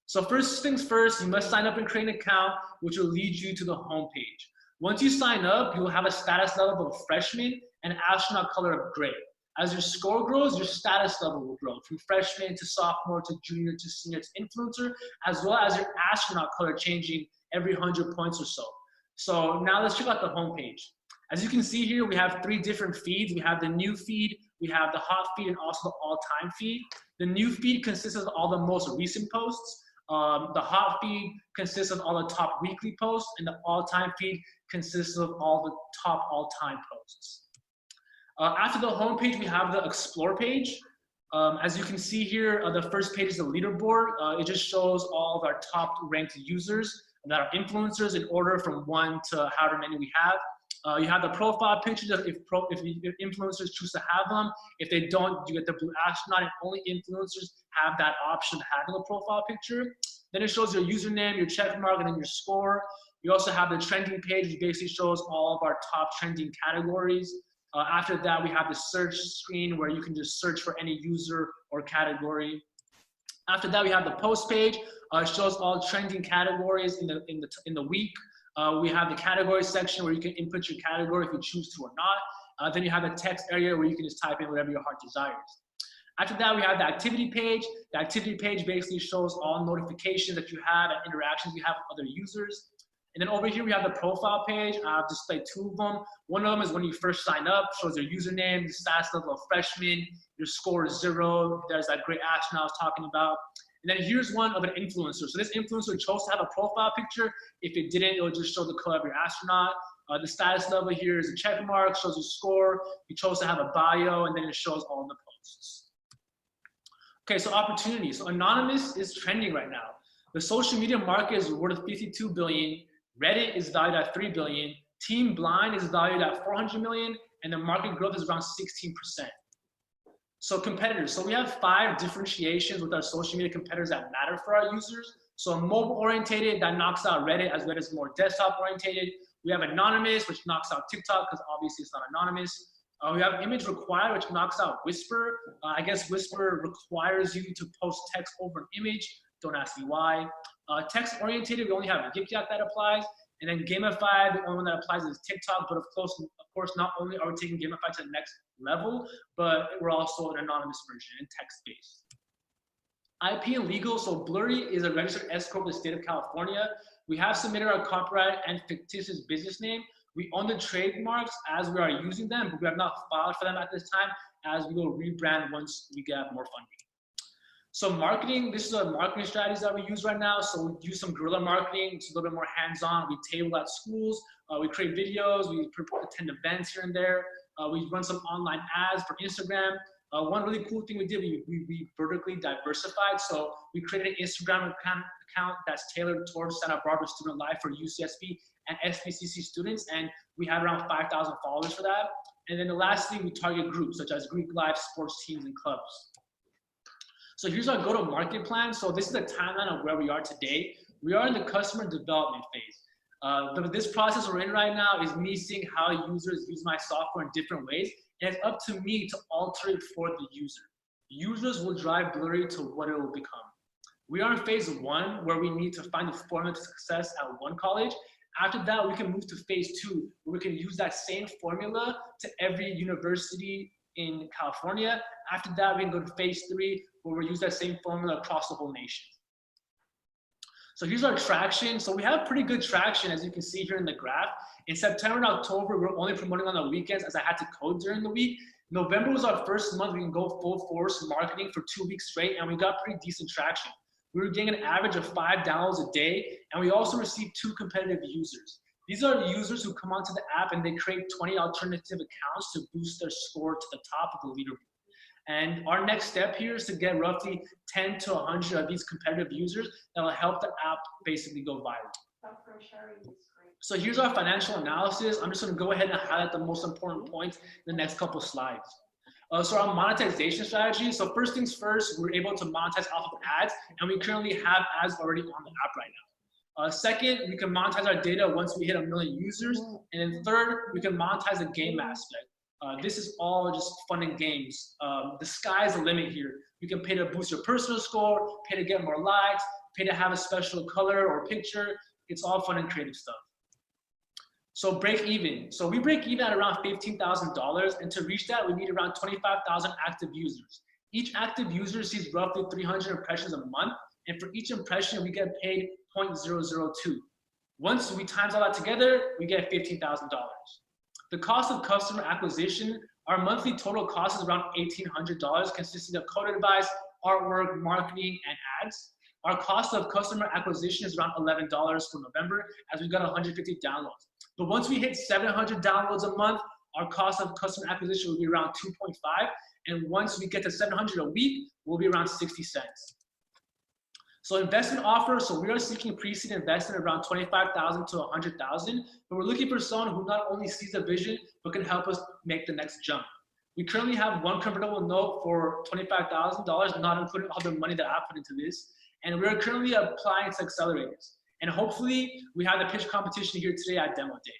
So first things first, you must sign up and create an account, which will lead you to the homepage. Once you sign up, you'll have a status level of freshman and astronaut color of gray. As your score grows, your status level will grow from freshman to sophomore to junior to senior to influencer, as well as your astronaut color changing every 100 points or so. So now let's check out the homepage. As you can see here, we have 3 different feeds. We have the new feed, we have the hot feed, and also the all-time feed. The new feed consists of all the most recent posts. The hot feed consists of all the top weekly posts, and the all-time feed consists of all the top all-time posts. After the homepage, we have the explore page. As you can see here, the first page is the leaderboard. It just shows all of our top ranked users that are influencers in order from 1 to however many we have. You have the profile pictures if influencers choose to have them. If they don't, you get the blue astronaut, and only influencers have that option of having a profile picture. Then it shows your username, your check mark, and then your score. You also have the trending page, which basically shows all of our top trending categories. After that, we have the search screen where you can just search for any user or category. After that, we have the post page. It shows all trending categories in the week. We have the category section where you can input your category if you choose to or not. Then you have the text area where you can just type in whatever your heart desires. After that, we have the activity page. The activity page basically shows all notifications that you have and interactions you have with other users. And then over here, we have the profile page. I've displayed 2 of them. One of them is when you first sign up, shows your username, the status level of freshman, your score is 0. There's that great astronaut I was talking about. And then here's one of an influencer. So this influencer chose to have a profile picture. If it didn't, it will just show the color of your astronaut. The status level here is a check mark, shows your score. You chose to have a bio, and then it shows all the posts. Okay, so opportunities. So anonymous is trending right now. The social media market is worth $52 billion. Reddit is valued at $3 billion. Team Blind is valued at $400 million, and the market growth is around 16%. So competitors. So we have 5 differentiations with our social media competitors that matter for our users. So mobile orientated, that knocks out Reddit, as well as more desktop orientated. We have anonymous, which knocks out TikTok because obviously it's not anonymous. We have image required, which knocks out Whisper. I guess Whisper requires you to post text over an image. Don't ask me why. Text orientated, we only have Yik Yak that applies. And then gamified, the only one that applies is TikTok. But of course, not only are we taking gamified to the next level, but we're also an anonymous version and text-based. IP and legal. So Bluriii is a registered S corp in the state of California. We have submitted our copyright and fictitious business name. We own the trademarks as we are using them, but we have not filed for them at this time, as we will rebrand once we get more funding. So marketing, this is a marketing strategy that we use right now. So we do some guerrilla marketing. It's a little bit more hands-on. We table at schools. We create videos. We attend events here and there. We run some online ads for Instagram. One really cool thing we did, we vertically diversified. So we created an Instagram account that's tailored towards Santa Barbara student life for UCSB and SBCC students, and we have around 5,000 followers for that. And then the last thing, we target groups such as Greek life, sports teams, and clubs. So here's our go-to-market plan. So this is the timeline of where we are today. We are in the customer development phase. This process we're in right now is me seeing how users use my software in different ways, and it's up to me to alter it for the user. Users will drive Bluriii to what it will become. We are in phase 1, where we need to find the formula to success at one college. After that, we can move to phase 2, where we can use that same formula to every university in California. After that, we can go to phase 3, where we use that same formula across the whole nation. So here's our traction. So we have pretty good traction, as you can see here in the graph. In September and October, we're only promoting on the weekends, as I had to code during the week. November was our first month we can go full force marketing for 2 weeks straight, and we got pretty decent traction. We were getting an average of 5 downloads a day, and we also received 2 competitive users. These are users who come onto the app and they create 20 alternative accounts to boost their score to the top of the leaderboard. And our next step here is to get roughly 10 to 100 of these competitive users that will help the app basically go viral. So here's our financial analysis. I'm just going to go ahead and highlight the most important points in the next couple slides. So our monetization strategy. So first things first, we're able to monetize off of ads, and we currently have ads already on the app right now. Second, we can monetize our data once we hit 1 million users. And then third, we can monetize the game aspect. This is all just fun and games. The sky's the limit here. You can pay to boost your personal score, pay to get more likes, pay to have a special color or picture. It's all fun and creative stuff. So break even. So we break even at around $15,000, and to reach that, we need around 25,000 active users. Each active user sees roughly 300 impressions a month, and for each impression, we get paid 0.002. Once we times all that together, we get $15,000. The cost of customer acquisition, our monthly total cost is around $1,800, consisting of code advice, artwork, marketing, and ads. Our cost of customer acquisition is around $11 for November, as we got 150 downloads. But once we hit 700 downloads a month, our cost of customer acquisition will be around 2.5. And once we get to 700 a week, we'll be around 60 cents. So investment offer, so we are seeking pre-seed investment around 25,000 to 100,000, but we're looking for someone who not only sees the vision, but can help us make the next jump. We currently have 1 convertible note for $25,000, not including all the money that I put into this. And we're currently applying to accelerators. And hopefully we have the pitch competition here today at demo day.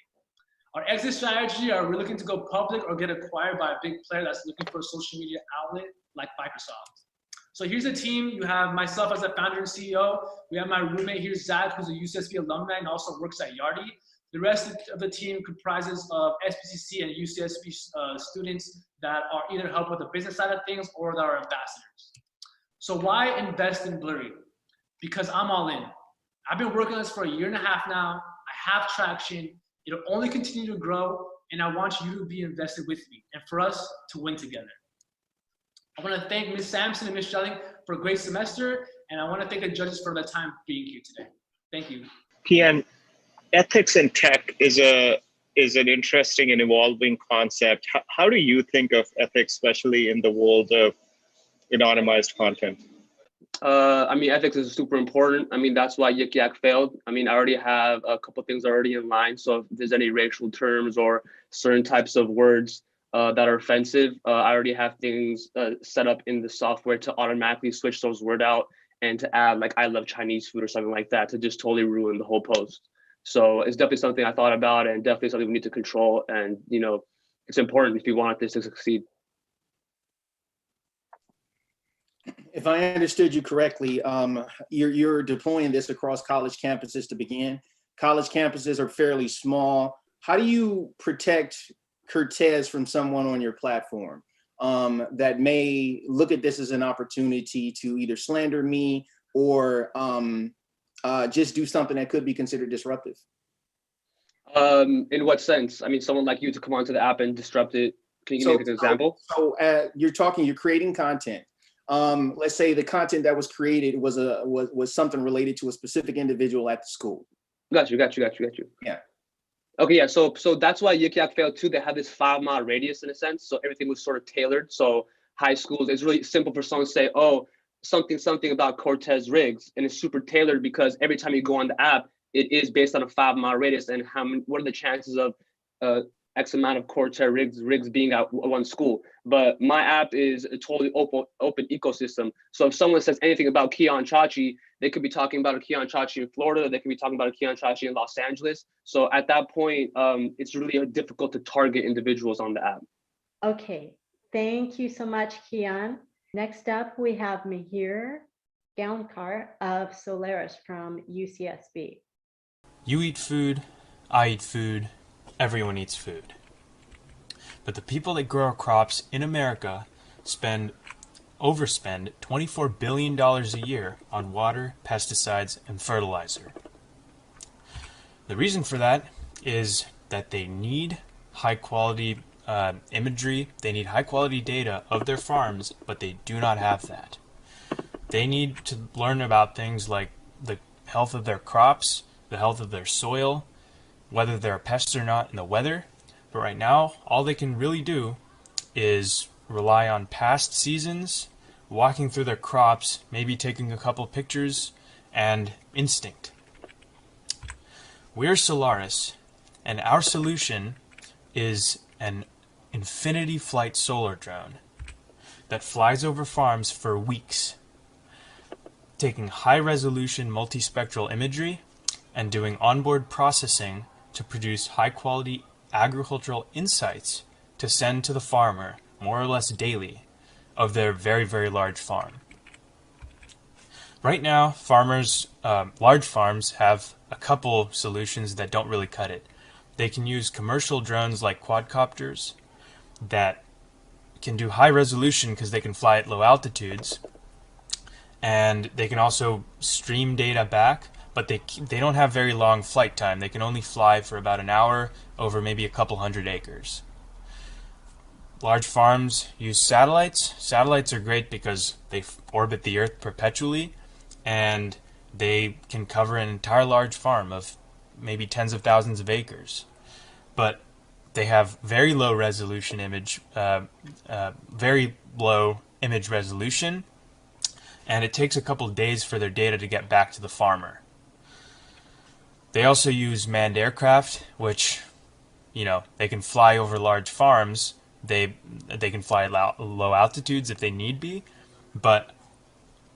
Our exit strategy, are we looking to go public or get acquired by a big player that's looking for a social media outlet like Microsoft? So here's the team. You have myself as the founder and CEO. We have my roommate here, Zach, who's a UCSB alumni and also works at Yardi. The rest of the team comprises of SBCC and UCSB students that are either help with the business side of things or that are ambassadors. So why invest in Bluriii? Because I'm all in. I've been working on this for 1.5 years now. I have traction. It'll only continue to grow, and I want you to be invested with me and for us to win together. I want to thank Ms. Sampson and Ms. Schelling for a great semester, and I want to thank the judges for their time being here today. Thank you. Kian, ethics in tech is an interesting and evolving concept. How do you think of ethics, especially in the world of anonymized content? I mean, ethics is super important. I mean, that's why Yik Yak failed. I mean, I already have a couple of things already in line. So if there's any racial terms or certain types of words that are offensive, I already have things set up in the software to automatically switch those words out and to add like, I love Chinese food or something like that to just totally ruin the whole post. So it's definitely something I thought about, and definitely something we need to control. And, you know, it's important if you want this to succeed. If I understood you correctly, you're deploying this across college campuses to begin. College campuses are fairly small. How do you protect Cortez from someone on your platform that may look at this as an opportunity to either slander me or just do something that could be considered disruptive? In what sense? I mean, someone like you to come onto the app and disrupt it. Can you give me an example? So you're creating content. Let's say the content that was created was something related to a specific individual at the school. Got you. Yeah. Okay, yeah, so that's why Yik Yak failed too. They had this 5-mile radius in a sense, so everything was sort of tailored. So high schools, it's really simple for someone to say, oh, something about Cortez Riggs, and it's super tailored because every time you go on the app, it is based on a 5-mile radius and what are the chances of X amount of Corsair rigs being at one school. But my app is a totally open ecosystem. So if someone says anything about Keon Chachi, they could be talking about a Keon Chachi in Florida. They could be talking about a Keon Chachi in Los Angeles. So at that point, it's really difficult to target individuals on the app. Okay, thank you so much, Keon. Next up, we have Mihir Gaunkar of Solaris from UCSB. You eat food, I eat food, everyone eats food. But the people that grow our crops in America overspend $24 billion a year on water, pesticides, and fertilizer. The reason for that is that they need high quality imagery, they need high quality data of their farms, but they do not have that. They need to learn about things like the health of their crops, the health of their soil, whether there are pests or not, and the weather. But right now, all they can really do is rely on past seasons, walking through their crops, maybe taking a couple pictures, and instinct. We're Solaris, and our solution is an infinity flight solar drone that flies over farms for weeks, taking high-resolution multispectral imagery and doing onboard processing to produce high-quality agricultural insights to send to the farmer more or less daily of their very, very large farm. Right now, farmers, large farms, have a couple solutions that don't really cut it. They can use commercial drones like quadcopters that can do high resolution because they can fly at low altitudes, and they can also stream data back, but they don't have very long flight time. They can only fly for about an hour over maybe a couple hundred acres. Large farms use satellites. Satellites are great because they orbit the Earth perpetually, and they can cover an entire large farm of maybe tens of thousands of acres. But they have very low resolution image, very low image resolution, and it takes a couple days for their data to get back to the farmer. They also use manned aircraft, which, they can fly over large farms. They can fly at low altitudes if they need be, but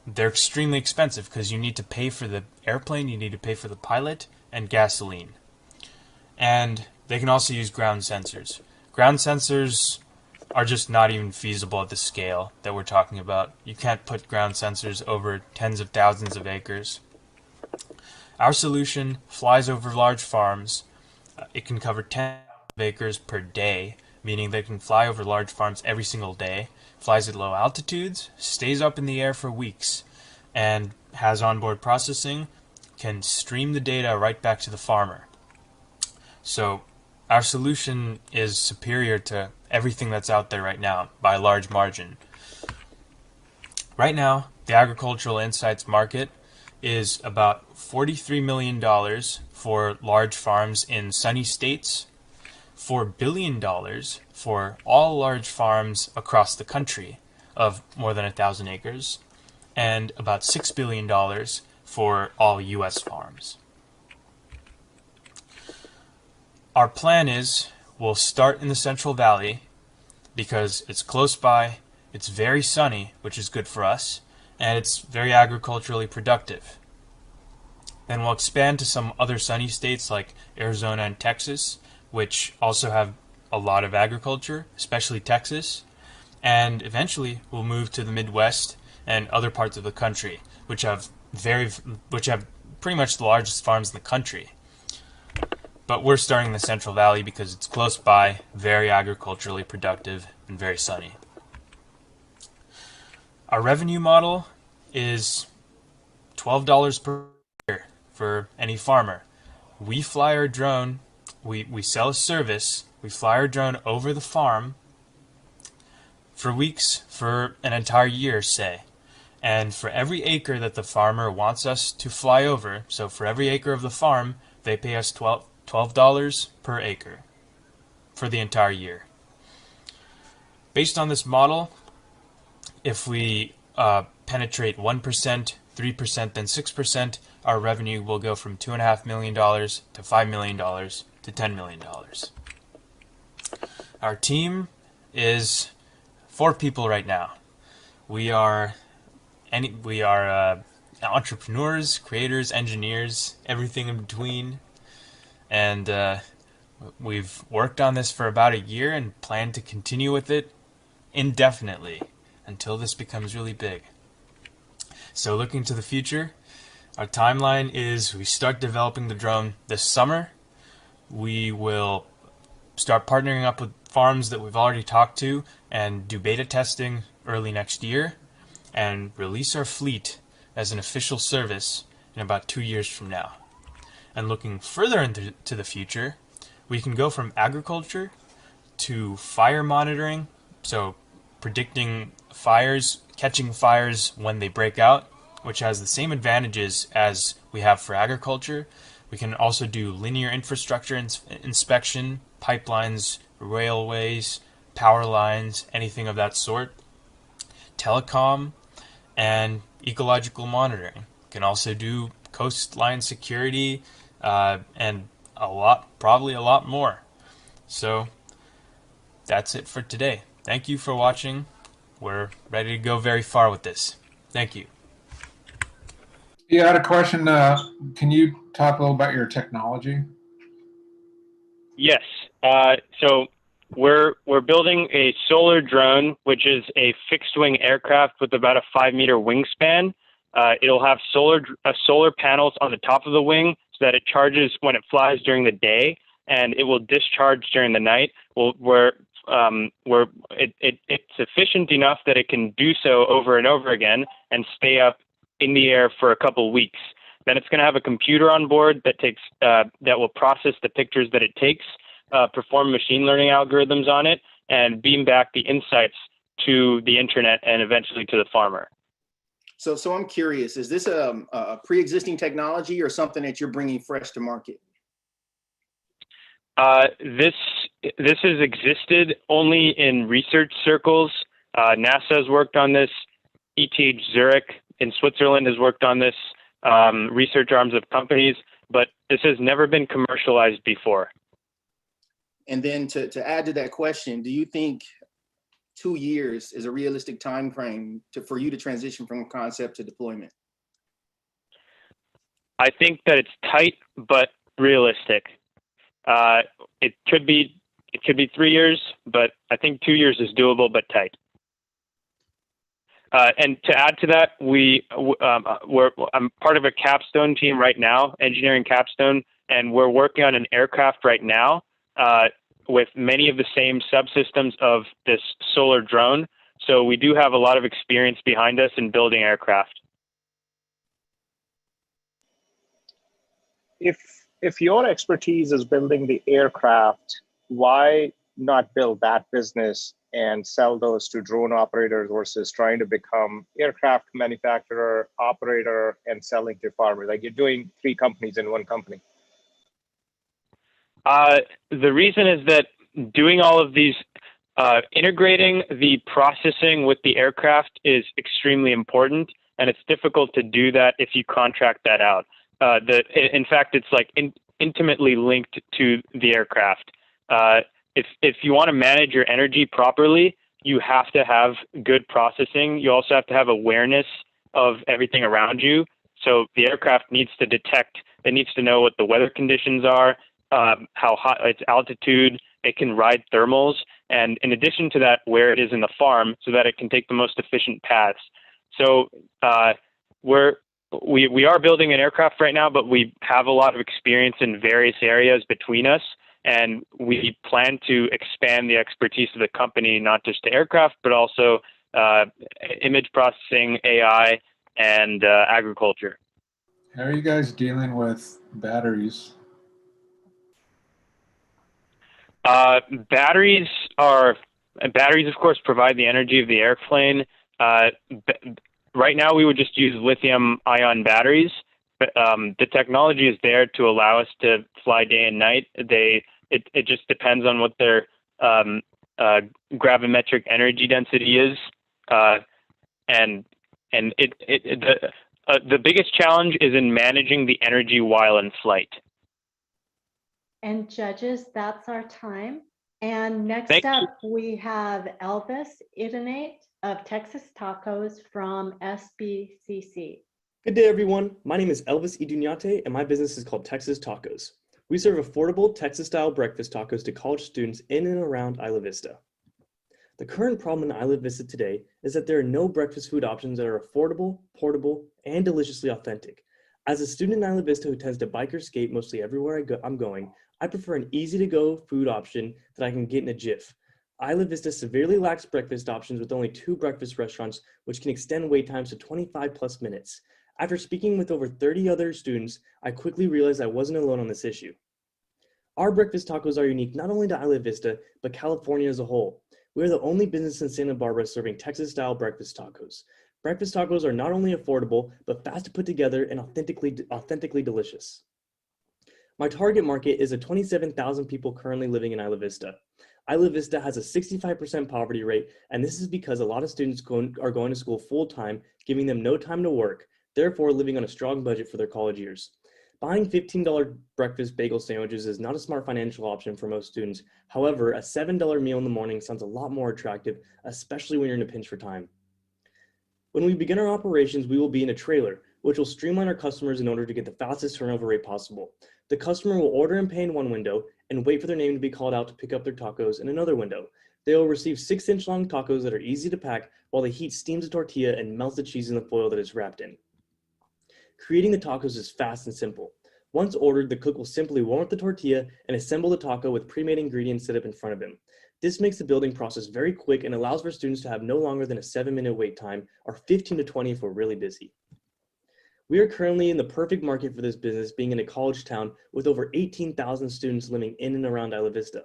they're extremely expensive because you need to pay for the airplane, you need to pay for the pilot, and gasoline. And they can also use ground sensors. Ground sensors are just not even feasible at the scale that we're talking about. You can't put ground sensors over tens of thousands of acres. Our solution flies over large farms. It can cover 10 acres per day, meaning they can fly over large farms every single day, flies at low altitudes, stays up in the air for weeks, and has onboard processing, can stream the data right back to the farmer. So our solution is superior to everything that's out there right now by a large margin. Right now, the agricultural insights market is about $43 million for large farms in sunny states, $4 billion for all large farms across the country of more than 1,000 acres, and about $6 billion for all U.S. farms. Our plan is we'll start in the Central Valley because it's close by, it's very sunny, which is good for us, and it's very agriculturally productive. Then we'll expand to some other sunny states like Arizona and Texas, which also have a lot of agriculture, especially Texas, and eventually we'll move to the Midwest and other parts of the country, which have pretty much the largest farms in the country. But we're starting in the Central Valley because it's close by, very agriculturally productive, and very sunny. Our revenue model is $12 per year for any farmer. We fly our drone, we sell a service, we fly our drone over the farm for weeks, for an entire year, say. And for every acre that the farmer wants us to fly over, so for every acre of the farm, they pay us $12 per acre for the entire year. Based on this model, if we penetrate 1%, 3%, then 6%, our revenue will go from $2.5 million to $5 million to $10 million. Our team is 4 people right now. We are entrepreneurs, creators, engineers, everything in between, and we've worked on this for about a year and plan to continue with it indefinitely until this becomes really big. So looking to the future, our timeline is we start developing the drone this summer. We will start partnering up with farms that we've already talked to and do beta testing early next year and release our fleet as an official service in about 2 years from now. And looking further into the future, we can go from agriculture to fire monitoring, so predicting fires, catching fires when they break out, which has the same advantages as we have for agriculture. We can also do linear infrastructure inspection, pipelines, railways, power lines, anything of that sort, telecom, and ecological monitoring. We can also do coastline security, and probably a lot more. So that's it for today. Thank you for watching. We're ready to go very far with this. Thank you. Yeah, I had a question. Can you talk a little about your technology? Yes. So we're building a solar drone, which is a fixed wing aircraft with about a 5-meter wingspan. It'll have solar panels on the top of the wing so that it charges when it flies during the day, and it will discharge during the night. It's efficient enough that it can do so over and over again and stay up in the air for a couple weeks. Then it's going to have a computer on board that will process the pictures that it takes, perform machine learning algorithms on it, and beam back the insights to the internet and eventually to the farmer. So I'm curious, is this a pre-existing technology or something that you're bringing fresh to market? This has existed only in research circles. NASA has worked on this. ETH Zurich in Switzerland has worked on this, research arms of companies, but this has never been commercialized before. And then to add to that question, do you think 2 years is a realistic time frame for you to transition from concept to deployment? I think that it's tight but realistic. It could be 3 years, but I think 2 years is doable but tight. And to add to that, I'm part of a capstone team right now, engineering capstone, and we're working on an aircraft right now with many of the same subsystems of this solar drone. So we do have a lot of experience behind us in building aircraft. If your expertise is building the aircraft, why not build that business and sell those to drone operators versus trying to become aircraft manufacturer, operator, and selling to farmers? Like, you're doing 3 companies in one company. The reason is that doing all of these, integrating the processing with the aircraft is extremely important, and it's difficult to do that if you contract that out. In fact, it's like intimately linked to the aircraft. If you want to manage your energy properly, you have to have good processing. You also have to have awareness of everything around you. So the aircraft needs to detect, it needs to know what the weather conditions are, how hot its altitude, it can ride thermals, and in addition to that, where it is in the farm so that it can take the most efficient paths. So we are building an aircraft right now, but we have a lot of experience in various areas between us, and we plan to expand the expertise of the company, not just to aircraft, but also image processing, AI, and agriculture. How are you guys dealing with batteries? Batteries, of course, provide the energy of the airplane. Right now, we would just use lithium-ion batteries. But, the technology is there to allow us to fly day and night. It just depends on what their gravimetric energy density is, and The biggest challenge is in managing the energy while in flight. And judges, that's our time. And next Thank up, we have Elvis Idenate of Texas Tacos from SBCC. Good day, everyone. My name is Elvis Iduñate, and my business is called Texas Tacos. We serve affordable Texas-style breakfast tacos to college students in and around Isla Vista. The current problem in Isla Vista today is that there are no breakfast food options that are affordable, portable, and deliciously authentic. As a student in Isla Vista who tends to bike or skate mostly everywhere I'm going, I prefer an easy-to-go food option that I can get in a jiff. Isla Vista severely lacks breakfast options with only 2 breakfast restaurants, which can extend wait times to 25+ minutes. After speaking with over 30 other students, I quickly realized I wasn't alone on this issue. Our breakfast tacos are unique not only to Isla Vista, but California as a whole. We are the only business in Santa Barbara serving Texas-style breakfast tacos. Breakfast tacos are not only affordable, but fast to put together and authentically delicious. My target market is 27,000 people currently living in Isla Vista. Isla Vista has a 65% poverty rate, and this is because a lot of students are going to school full-time, giving them no time to work, therefore living on a strong budget for their college years. Buying $15 breakfast bagel sandwiches is not a smart financial option for most students. However, a $7 meal in the morning sounds a lot more attractive, especially when you're in a pinch for time. When we begin our operations, we will be in a trailer, which will streamline our customers in order to get the fastest turnover rate possible. The customer will order and pay in one window and wait for their name to be called out to pick up their tacos in another window. They will receive 6-inch long tacos that are easy to pack while the heat steams the tortilla and melts the cheese in the foil that it's wrapped in. Creating the tacos is fast and simple. Once ordered, the cook will simply warm up the tortilla and assemble the taco with pre-made ingredients set up in front of him. This makes the building process very quick and allows for students to have no longer than a 7-minute wait time, or 15 to 20 if we're really busy. We are currently in the perfect market for this business, being in a college town with over 18,000 students living in and around Isla Vista.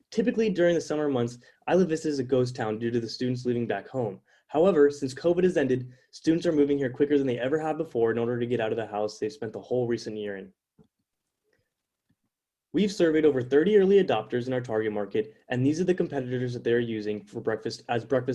Typically during the summer months, Isla Vista is a ghost town due to the students leaving back home. However, since COVID has ended, students are moving here quicker than they ever have before in order to get out of the house they've spent the whole recent year in. We've surveyed over 30 early adopters in our target market, and these are the competitors that they're using for breakfast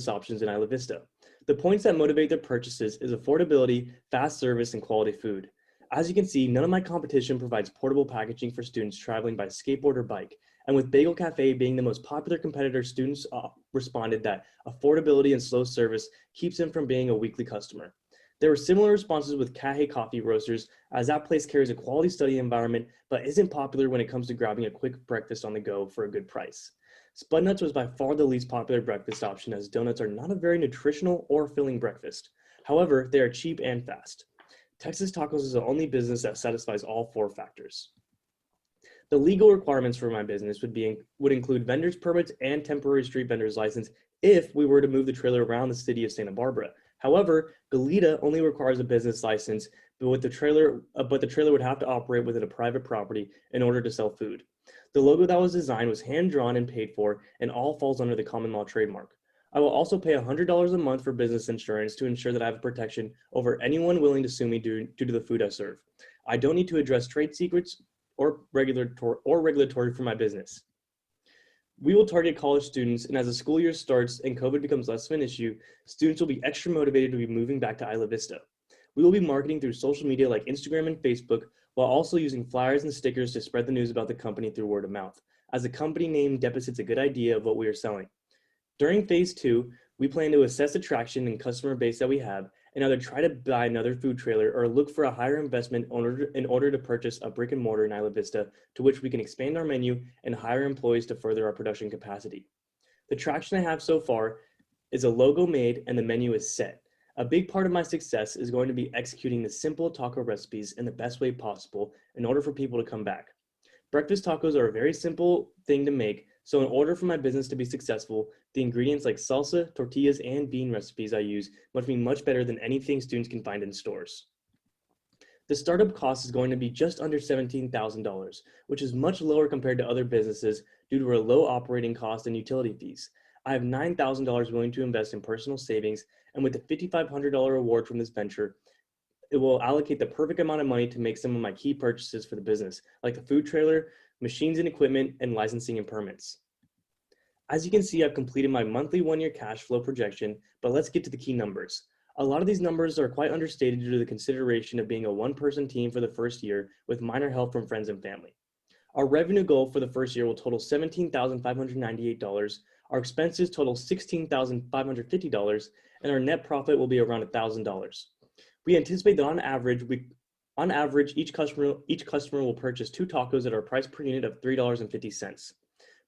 options in Isla Vista. The points that motivate their purchases is affordability, fast service, and quality food. As you can see, none of my competition provides portable packaging for students traveling by skateboard or bike. And with Bagel Cafe being the most popular competitor, students responded that affordability and slow service keeps them from being a weekly customer. There were similar responses with Kahe Coffee Roasters, as that place carries a quality study environment, but isn't popular when it comes to grabbing a quick breakfast on the go for a good price. Spud Nuts was by far the least popular breakfast option, as donuts are not a very nutritional or filling breakfast. However, they are cheap and fast. Texas Tacos is the only business that satisfies all 4 factors. The legal requirements for my business would include vendor's permits and temporary street vendor's license if we were to move the trailer around the city of Santa Barbara. However, Goleta only requires a business license, but the trailer would have to operate within a private property in order to sell food. The logo that was designed was hand-drawn and paid for, and all falls under the common law trademark. I will also pay $100 a month for business insurance to ensure that I have protection over anyone willing to sue me due to the food I serve. I don't need to address trade secrets or regulatory for my business. We will target college students, and as the school year starts and COVID becomes less of an issue, students will be extra motivated to be moving back to Isla Vista. We will be marketing through social media like Instagram and Facebook, while also using flyers and stickers to spread the news about the company through word of mouth, as the company name deposits a good idea of what we are selling. During phase 2, we plan to assess the traction and customer base that we have, and either try to buy another food trailer or look for a higher investment in order to purchase a brick and mortar in Isla Vista, to which we can expand our menu and hire employees to further our production capacity. The traction I have so far is a logo made and the menu is set. A big part of my success is going to be executing the simple taco recipes in the best way possible in order for people to come back. Breakfast tacos are a very simple thing to make, so in order for my business to be successful, the ingredients like salsa, tortillas, and bean recipes I use must be much better than anything students can find in stores. The startup cost is going to be just under $17,000, which is much lower compared to other businesses due to a low operating cost and utility fees. I have $9,000 willing to invest in personal savings, and with the $5,500 reward from this venture, it will allocate the perfect amount of money to make some of my key purchases for the business, like the food trailer, machines and equipment, and licensing and permits. As you can see, I've completed my monthly 1-year cash flow projection, but let's get to the key numbers. A lot of these numbers are quite understated due to the consideration of being a one-person team for the first year with minor help from friends and family. Our revenue goal for the first year will total $17,598. Our expenses total $16,550, and our net profit will be around $1,000. We anticipate that on average, each customer will purchase 2 tacos at our price per unit of $3.50.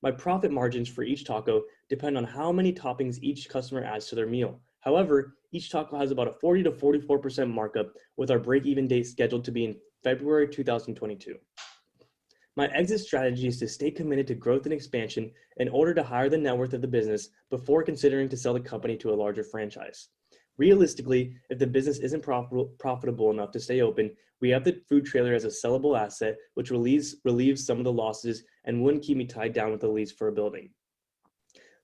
My profit margins for each taco depend on how many toppings each customer adds to their meal. However, each taco has about a 40 to 44% markup, with our break-even date scheduled to be in February 2022. My exit strategy is to stay committed to growth and expansion in order to hire the net worth of the business before considering to sell the company to a larger franchise. Realistically, if the business isn't profitable enough to stay open, we have the food trailer as a sellable asset, which relieves some of the losses and wouldn't keep me tied down with a lease for a building.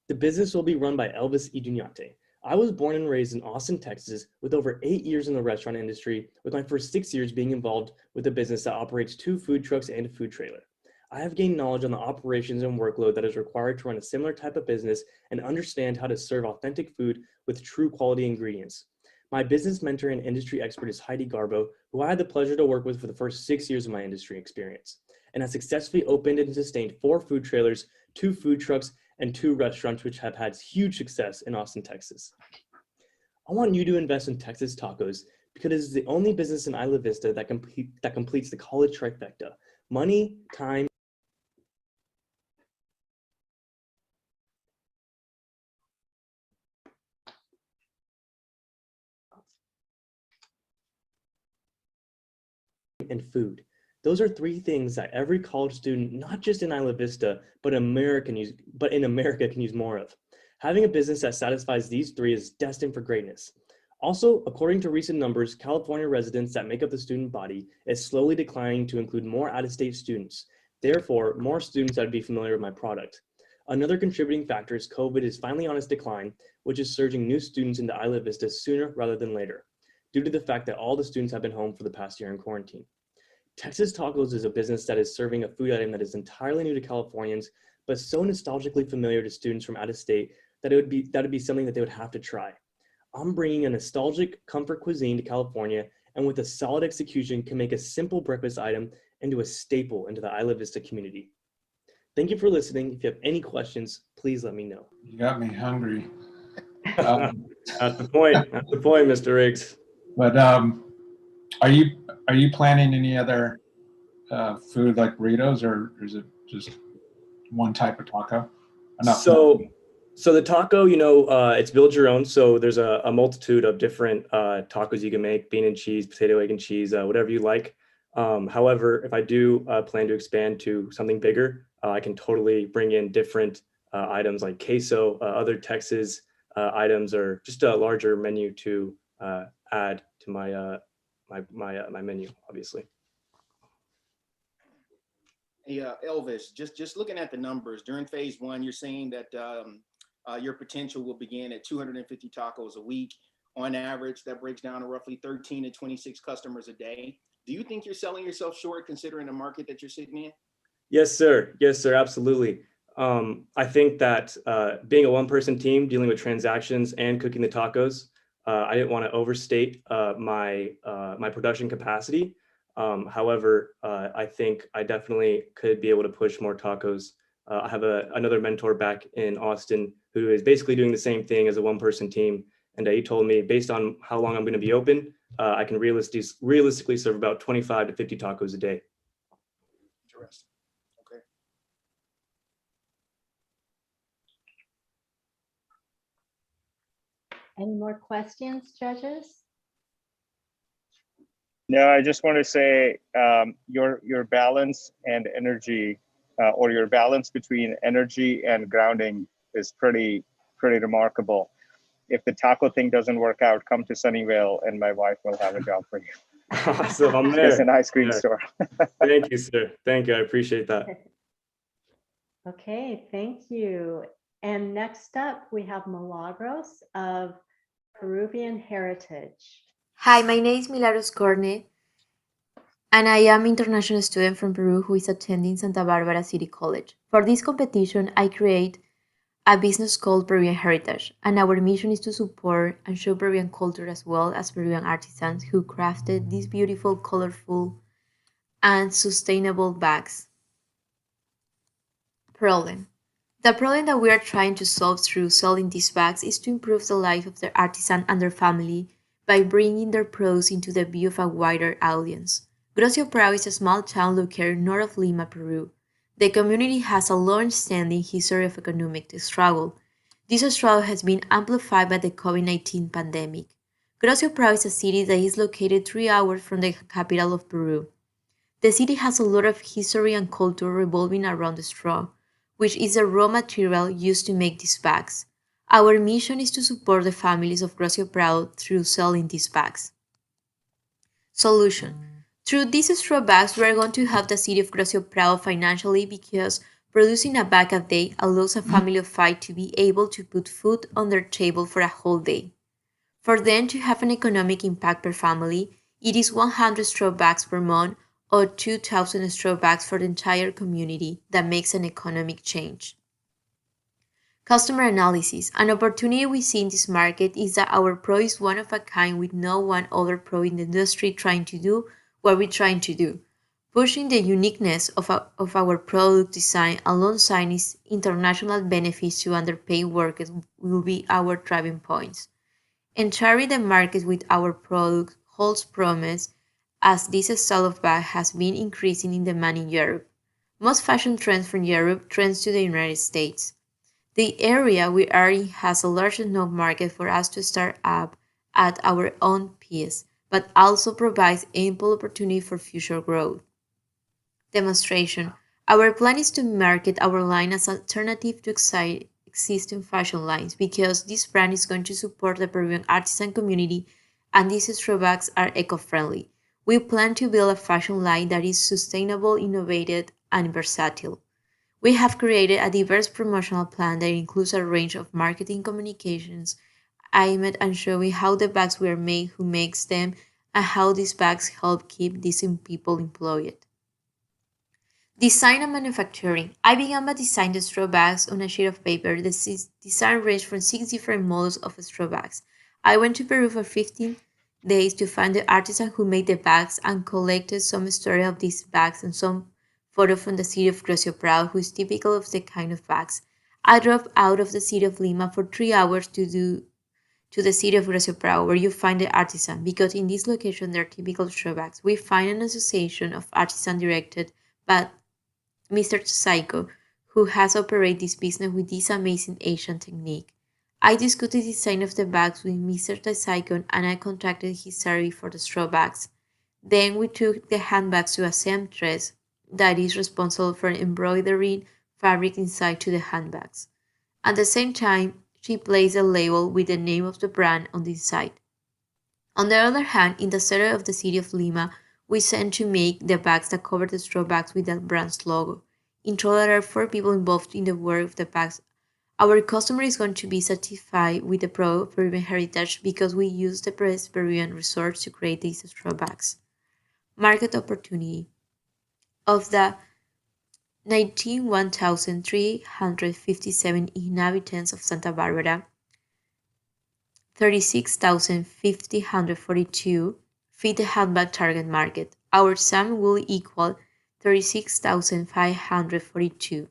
The business will be run by Elvis Iduñate. I was born and raised in Austin, Texas, with over 8 years in the restaurant industry, with my first 6 years being involved with a business that operates 2 food trucks and a food trailer. I have gained knowledge on the operations and workload that is required to run a similar type of business and understand how to serve authentic food with true quality ingredients. My business mentor and industry expert is Heidi Garbo, who I had the pleasure to work with for the first 6 years of my industry experience, and has successfully opened and sustained 4 food trailers, 2 food trucks, and 2 restaurants, which have had huge success in Austin, Texas. I want you to invest in Texas Tacos because it is the only business in Isla Vista that completes the college trifecta: money, time, and food. Those are 3 things that every college student, not just in Isla Vista, but in America can use more of. Having a business that satisfies these 3 is destined for greatness. Also, according to recent numbers, California residents that make up the student body is slowly declining to include more out-of-state students. Therefore, more students that would be familiar with my product. Another contributing factor is COVID is finally on its decline, which is surging new students into Isla Vista sooner rather than later, due to the fact that all the students have been home for the past year in quarantine. Texas Tacos is a business that is serving a food item that is entirely new to Californians, but so nostalgically familiar to students from out of state that it would be something that they would have to try. I'm bringing a nostalgic comfort cuisine to California, and with a solid execution can make a simple breakfast item into a staple into the Isla Vista community. Thank you for listening. If you have any questions, please let me know. You got me hungry. That's the point. That's the point, Mr. Riggs. But are you planning any other food like burritos, or is it just one type of taco? So the taco, it's build your own. So there's a multitude of different tacos you can make: bean and cheese, potato, egg and cheese, whatever you like. However, if I do plan to expand to something bigger, I can totally bring in different items like queso, other Texas items, or just a larger menu to add to my my menu, obviously. Hey, Elvis, just looking at the numbers during phase 1, you're saying that your potential will begin at 250 tacos a week. On average, that breaks down to roughly 13 to 26 customers a day. Do you think you're selling yourself short considering the market that you're sitting in? Yes, sir. Yes, sir. Absolutely. I think that being a one-person team dealing with transactions and cooking the tacos, I didn't want to overstate my production capacity. However, I think I definitely could be able to push more tacos. I have another mentor back in Austin who is basically doing the same thing as a one-person team. And he told me, based on how long I'm going to be open, I can realistically serve about 25 to 50 tacos a day. Interesting. Okay. Any more questions, judges? No, I just want to say your balance and energy, or your balance between energy and grounding is pretty remarkable. If the taco thing doesn't work out, come to Sunnyvale and my wife will have a job for you. Awesome, I'm there. It's an ice cream store. Thank you, sir. Thank you. I appreciate that. Okay, thank you. And next up, we have Milagros of Peruvian heritage. Hi, my name is Milagros Corne, and I am an international student from Peru who is attending Santa Barbara City College. For this competition, I create a business called Peruvian Heritage, and our mission is to support and show Peruvian culture as well as Peruvian artisans who crafted these beautiful, colorful, and sustainable bags. Problem. The problem that we are trying to solve through selling these bags is to improve the life of the artisan and their family by bringing their products into the view of a wider audience. Grocio Prado is a small town located north of Lima, Peru. The community has a long-standing history of economic struggle. This struggle has been amplified by the COVID-19 pandemic. Grocio Prado is a city that is located 3 hours from the capital of Peru. The city has a lot of history and culture revolving around the straw, which is the raw material used to make these bags. Our mission is to support the families of Grocio Prado through selling these bags. Solution. Through these straw bags, we are going to help the city of Grocio Prado financially because producing a bag a day allows a family of 5 to be able to put food on their table for a whole day. For them to have an economic impact per family, it is 100 straw bags per month or 2,000 straw bags for the entire community that makes an economic change. Customer analysis. An opportunity we see in this market is that our product is one of a kind with no one other product in the industry trying to do what we're trying to do. Pushing the uniqueness of our product design alongside its international benefits to underpaid workers will be our driving points. Entering the market with our product holds promise as this style of bag has been increasing in demand in Europe. Most fashion trends from Europe trends to the United States. The area we are in has a large enough market for us to start up at our own pace, but also provides ample opportunity for future growth. Demonstration. Our plan is to market our line as an alternative to existing fashion lines because this brand is going to support the Peruvian artisan community and these straw bags are eco-friendly. We plan to build a fashion line that is sustainable, innovative, and versatile. We have created a diverse promotional plan that includes a range of marketing communications aimed at showing how the bags were made, who makes them, and how these bags help keep decent people employed. Design and manufacturing. I began by designing the straw bags on a sheet of paper. The design ranged from 6 different models of straw bags. I went to Peru for 15 days to find the artisan who made the bags and collected some story of these bags and some photo from the city of Grocio Prado, who is typical of the kind of bags. I drove out of the city of Lima for 3 hours to the city of Grocio Prado, where you find the artisan, because in this location there are typical straw bags. We find an association of artisans directed by Mr. Tsaiko, who has operated this business with this amazing Asian technique. I discussed the design of the bags with Mr. Tsaiko and I contracted his salary for the straw bags. Then we took the handbags to a seamstress that is responsible for embroidering fabric inside to the handbags. At the same time, she placed a label with the name of the brand on the inside. On the other hand, in the center of the city of Lima, we sent to make the bags that cover the straw bags with that brand's logo. In total, there are 4 people involved in the work of the bags. Our customer is going to be satisfied with the product of Peruvian heritage because we use the best Peruvian resource to create these straw bags. Market opportunity. Of the 1,357 inhabitants of Santa Barbara, 36,542 fit the handbag target market. Our sum will equal 36,542.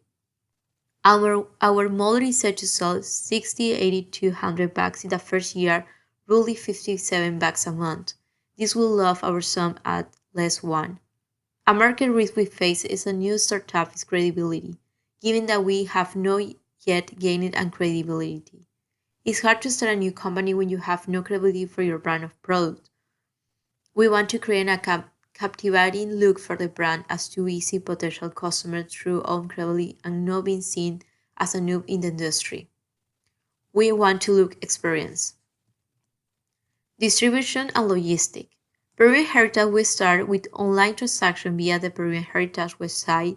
Our model is set to sell 80,200 bags in the first year, roughly 57 bags a month. This will lower our sum at less 1. A market risk we face as a new startup is credibility, given that we have not yet gained on credibility. It's hard to start a new company when you have no credibility for your brand of product. We want to create a captivating look for the brand as to easy potential customers through own credibility and not being seen as a noob in the industry. We want to look experienced. Distribution and logistics. Peruvian Heritage will start with online transaction via the Peruvian Heritage website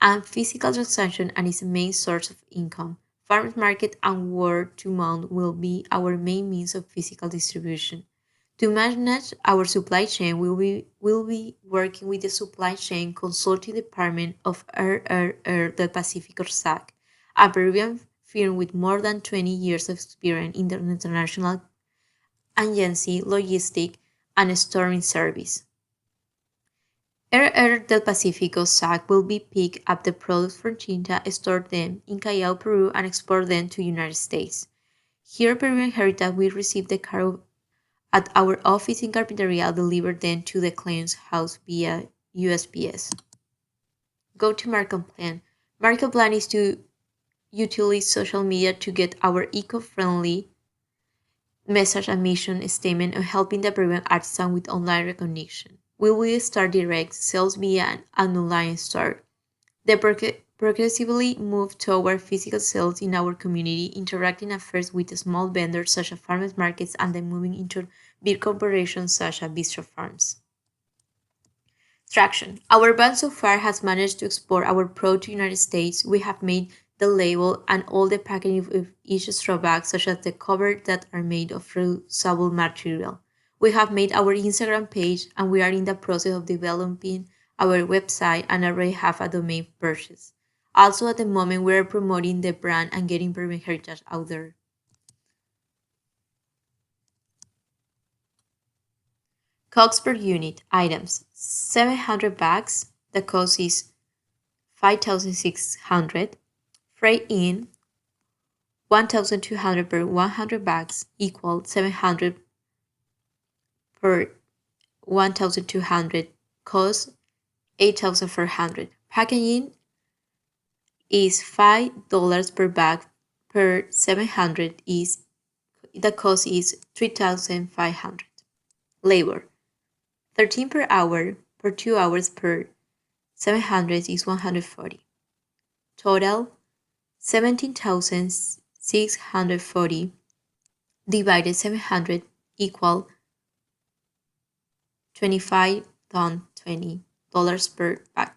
and physical transaction and its main source of income. Farmers market and word to mouth will be our main means of physical distribution. To manage our supply chain, we'll be working with the Supply Chain Consulting Department of Hur del Pacifico SAC, a Peruvian firm with more than 20 years of experience in the international agency, logistic, and storing service. Air del Pacifico SAC will be pick up the products from China, store them in Callao, Peru, and export them to United States. Here, Peruvian Heritage will receive the cargo at our office in Carpinteria, deliver them to the client's house via USPS. Go to market plan. Market plan is to utilize social media to get our eco-friendly message and mission statement on helping the Peruvian artisan with online recognition. We will start direct sales via an online store. They progressively move toward physical sales in our community, interacting at first with small vendors such as farmers markets and then moving into big corporations such as bistro farms. Traction. Our brand so far has managed to export our product to United States. We have made the label and all the packaging of each straw bag, such as the cover, that are made of reusable material. We have made our Instagram page and we are in the process of developing our website and already have a domain purchase. Also, at the moment, we are promoting the brand and getting Peruvian heritage out there. COGS per unit. Items: 700 bags. The cost is 5,600. Freight in 1,200 per 100 bags equal 700 per 1,200. Cost 8,400. Packaging is $5 per bag per 700 is the cost is 3,500. Labor 13 per hour per 2 hours per 700 is 140. Total 17,640 divided 700 equal $25.20 per bag.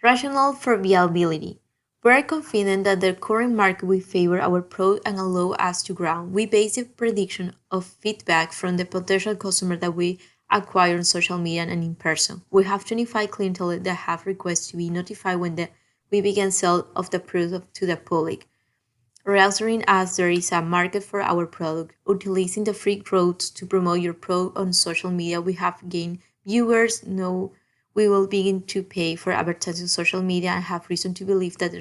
Rationale for viability. We are confident that the current market will favor our product and allow us to grow. We base the prediction of feedback from the potential customer that we acquire on social media and in person. We have 25 clientele that have requests to be notified when we begin sale of the product to the public, reassuring us there is a market for our product. Utilizing the free routes to promote your product on social media, we have gained viewers. Now we will begin to pay for advertising on social media and have reason to believe that the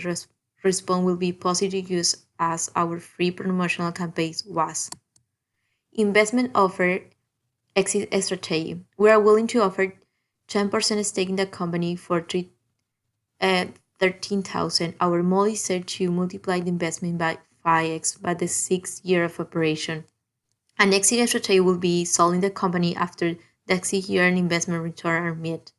response will be positive use as our free promotional campaign was. Investment offer exit strategy. We are willing to offer 10% stake in the company for 13,000. Our model is set to multiply the investment by 5x by the 6th year of operation. An exit strategy will be selling the company after the 6th year and investment return are met.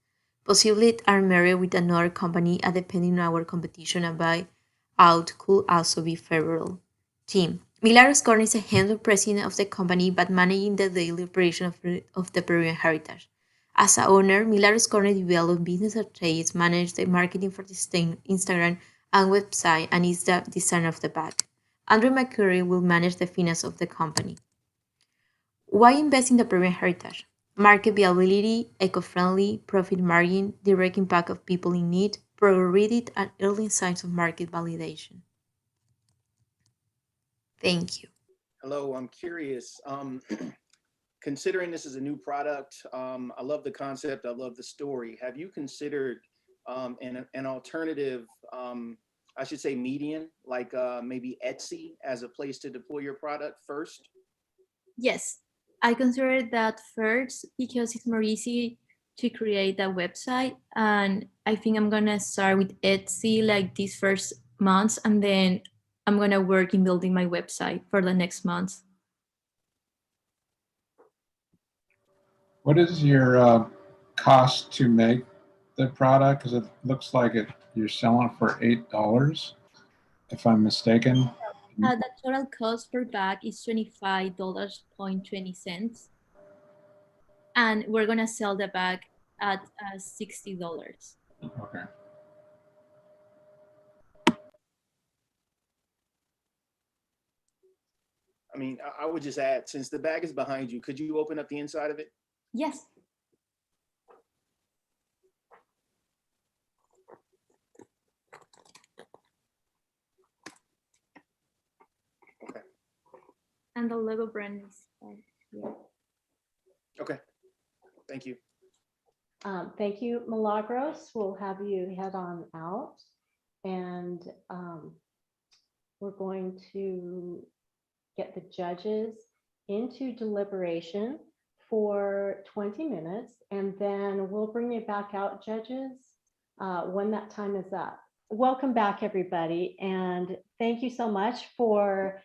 Possibly are married with another company, and depending on our competition, a buyout could also be favorable. Team. Milagros Corner is the hands-on president of the company, but managing the daily operation of the Peruvian heritage. As a owner, Milagros Corner develops business strategies, manages the marketing for the Instagram and website, and is the designer of the bag. Andrew McCurry will manage the finance of the company. Why invest in the Peruvian heritage? Market viability, eco-friendly, profit margin, direct impact of people in need, priority, and early signs of market validation. Thank you. Hello, I'm curious. Considering this is a new product, I love the concept, I love the story. Have you considered an alternative, I should say median, like maybe Etsy as a place to deploy your product first? Yes, I consider that first because it's more easy to create a website, and I think I'm gonna start with Etsy like these first months, and then I'm gonna work in building my website for the next month. What is your cost to make the product? Because it looks like you're selling it for $8, if I'm mistaken. The total cost per bag is $25.20, and we're gonna sell the bag at $60. Okay. I mean, I would just add, since the bag is behind you, could you open up the inside of it? Yes. And the logo brand is here. Okay, thank you. Thank you, Milagros. We'll have you head on out. And we're going to get the judges into deliberation for 20 minutes, and then we'll bring you back out, judges, when that time is up. Welcome back, everybody, and thank you so much for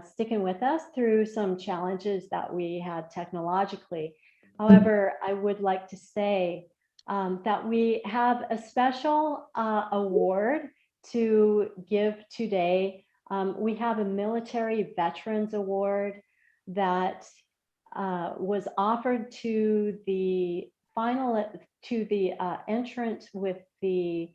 sticking with us through some challenges that we had technologically. However, I would like to say that we have a special award to give today. We have a Military Veterans Award that was offered to the entrant with the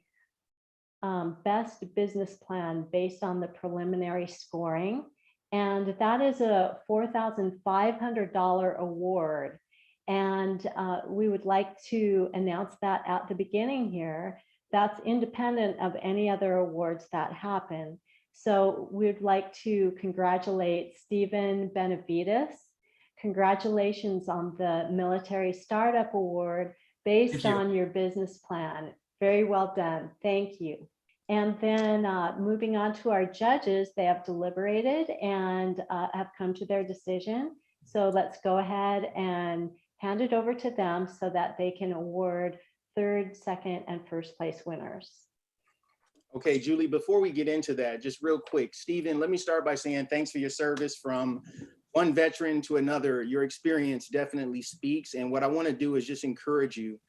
best business plan based on the preliminary scoring. And that is a $4,500 award. And we would like to announce that at the beginning here. That's independent of any other awards that happen. So we'd like to congratulate Stephen Benavides. Congratulations on the Military Startup Award based on your business plan. Very well done. Thank you. And then moving on to our judges, they have deliberated and have come to their decision. So let's go ahead and hand it over to them so that they can award third, second, and first place winners. Okay, Julie, before we get into that, just real quick, Stephen, let me start by saying thanks for your service from one veteran to another. Your experience definitely speaks. And what I want to do is just encourage you.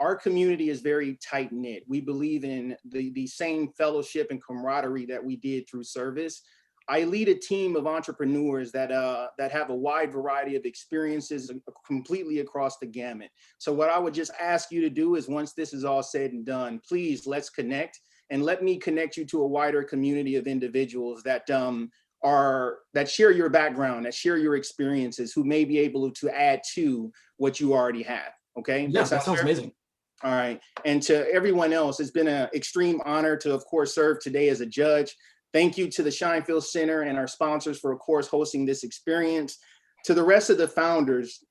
Our community is very tight knit. We believe in the same fellowship and camaraderie that we did through service. I lead a team of entrepreneurs that have a wide variety of experiences completely across the gamut. So what I would just ask you to do is, once this is all said and done, please let's connect, and let me connect you to a wider community of individuals that share your background, that share your experiences, who may be able to add to what you already have. Okay. Yeah, that sounds amazing. All right. And to everyone else, it's been an extreme honor to, of course, serve today as a judge. Thank you to the Scheinfeld Center and our sponsors for, of course, hosting this experience. To the rest of the founders,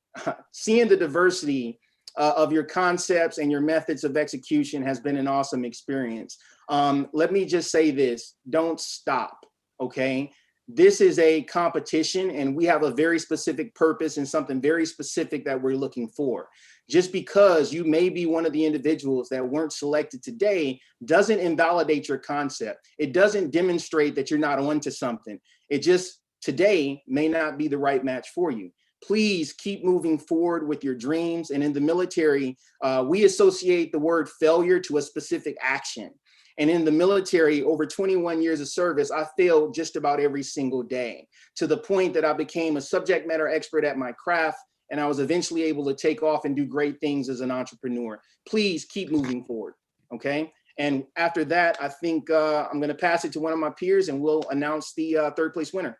seeing the diversity of your concepts and your methods of execution has been an awesome experience. Let me just say this, don't stop, okay? This is a competition and we have a very specific purpose and something very specific that we're looking for. Just because you may be one of the individuals that weren't selected today doesn't invalidate your concept. It doesn't demonstrate that you're not onto something. It just today may not be the right match for you. Please keep moving forward with your dreams. And in the military, we associate the word failure to a specific action. And in the military, over 21 years of service, I failed just about every single day, to the point that I became a subject matter expert at my craft, and I was eventually able to take off and do great things as an entrepreneur. Please keep moving forward, okay? And after that, I think I'm gonna pass it to one of my peers and we'll announce the third place winner.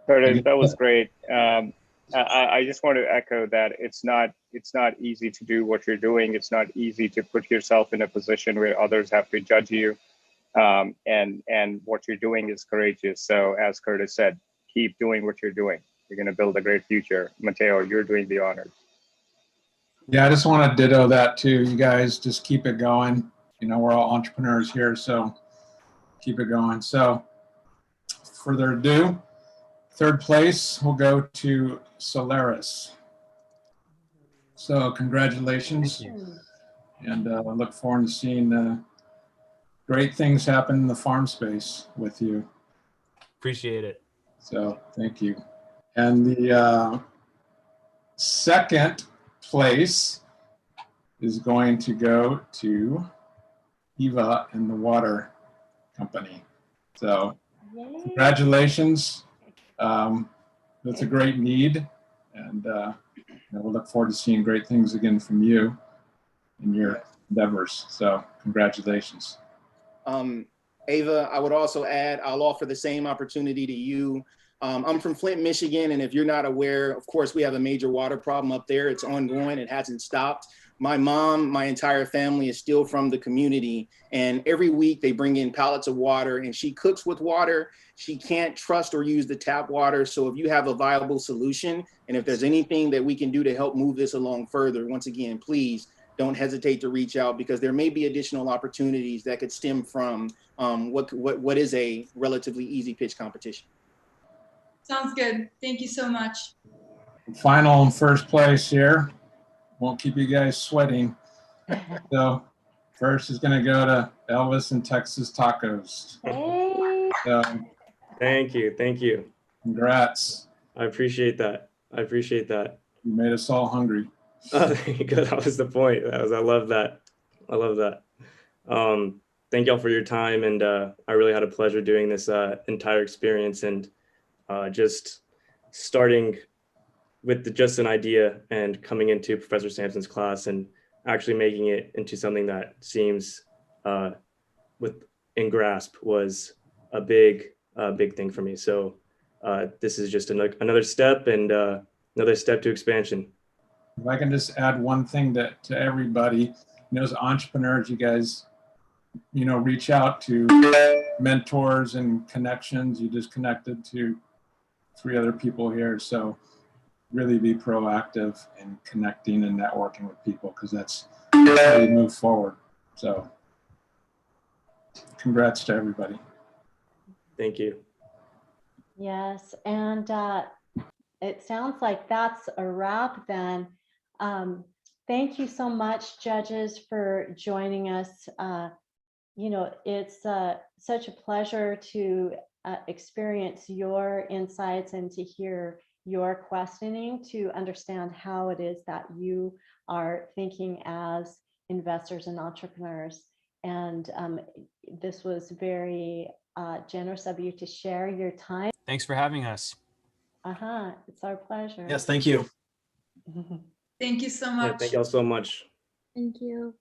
Curtis, that was great. I just want to echo that it's not easy to do what you're doing. It's not easy to put yourself in a position where others have to judge you. And what you're doing is courageous. So as Curtis said, keep doing what you're doing. You're going to build a great future. Mateo, you're doing the honors. Yeah, I just want to ditto that too. You guys just keep it going. You know, we're all entrepreneurs here, so keep it going. So further ado, third place will go to Solaris. So congratulations. And I look forward to seeing great things happen in the farm space with you. Appreciate it. So thank you. And the second place is going to go to Eva and the water company. So congratulations. That's a great need. And we'll look forward to seeing great things again from you in your endeavors. So congratulations. Ava, I would also add, I'll offer the same opportunity to you. I'm from Flint, Michigan, and if you're not aware, of course, we have a major water problem up there. It's ongoing, it hasn't stopped. My mom, my entire family is still from the community, and every week they bring in pallets of water, and she cooks with water. She can't trust or use the tap water. So if you have a viable solution, and if there's anything that we can do to help move this along further, once again, please don't hesitate to reach out, because there may be additional opportunities that could stem from what is a relatively easy pitch competition. Sounds good. Thank you so much. Final and first place here. Won't keep you guys sweating. So first is going to go to Elvis and Texas Tacos. Hey. So Thank you. Thank you. congrats. I appreciate that. I appreciate that. You made us all hungry. Oh, there you go. That was the point. I love that. I love that. Thank y'all for your time. And I really had a pleasure doing this entire experience, and just starting with just an idea and coming into Professor Sampson's class and actually making it into something that seems in grasp was a big thing for me. So this is just another step, and another step to expansion. If I can just add one thing to everybody, as entrepreneurs, you guys, reach out to mentors and connections. You just connected to 3 other people here. So really be proactive in connecting and networking with people, because that's how you move forward. So congrats to everybody. Thank you. Yes, and it sounds like that's a wrap then. Thank you so much, judges, for joining us. It's such a pleasure to experience your insights and to hear your questioning, to understand how it is that you are thinking as investors and entrepreneurs. And this was very generous of you to share your time. Thanks for having us. It's our pleasure. Yes, thank you. Thank you so much. Yeah, thank y'all so much. Thank you.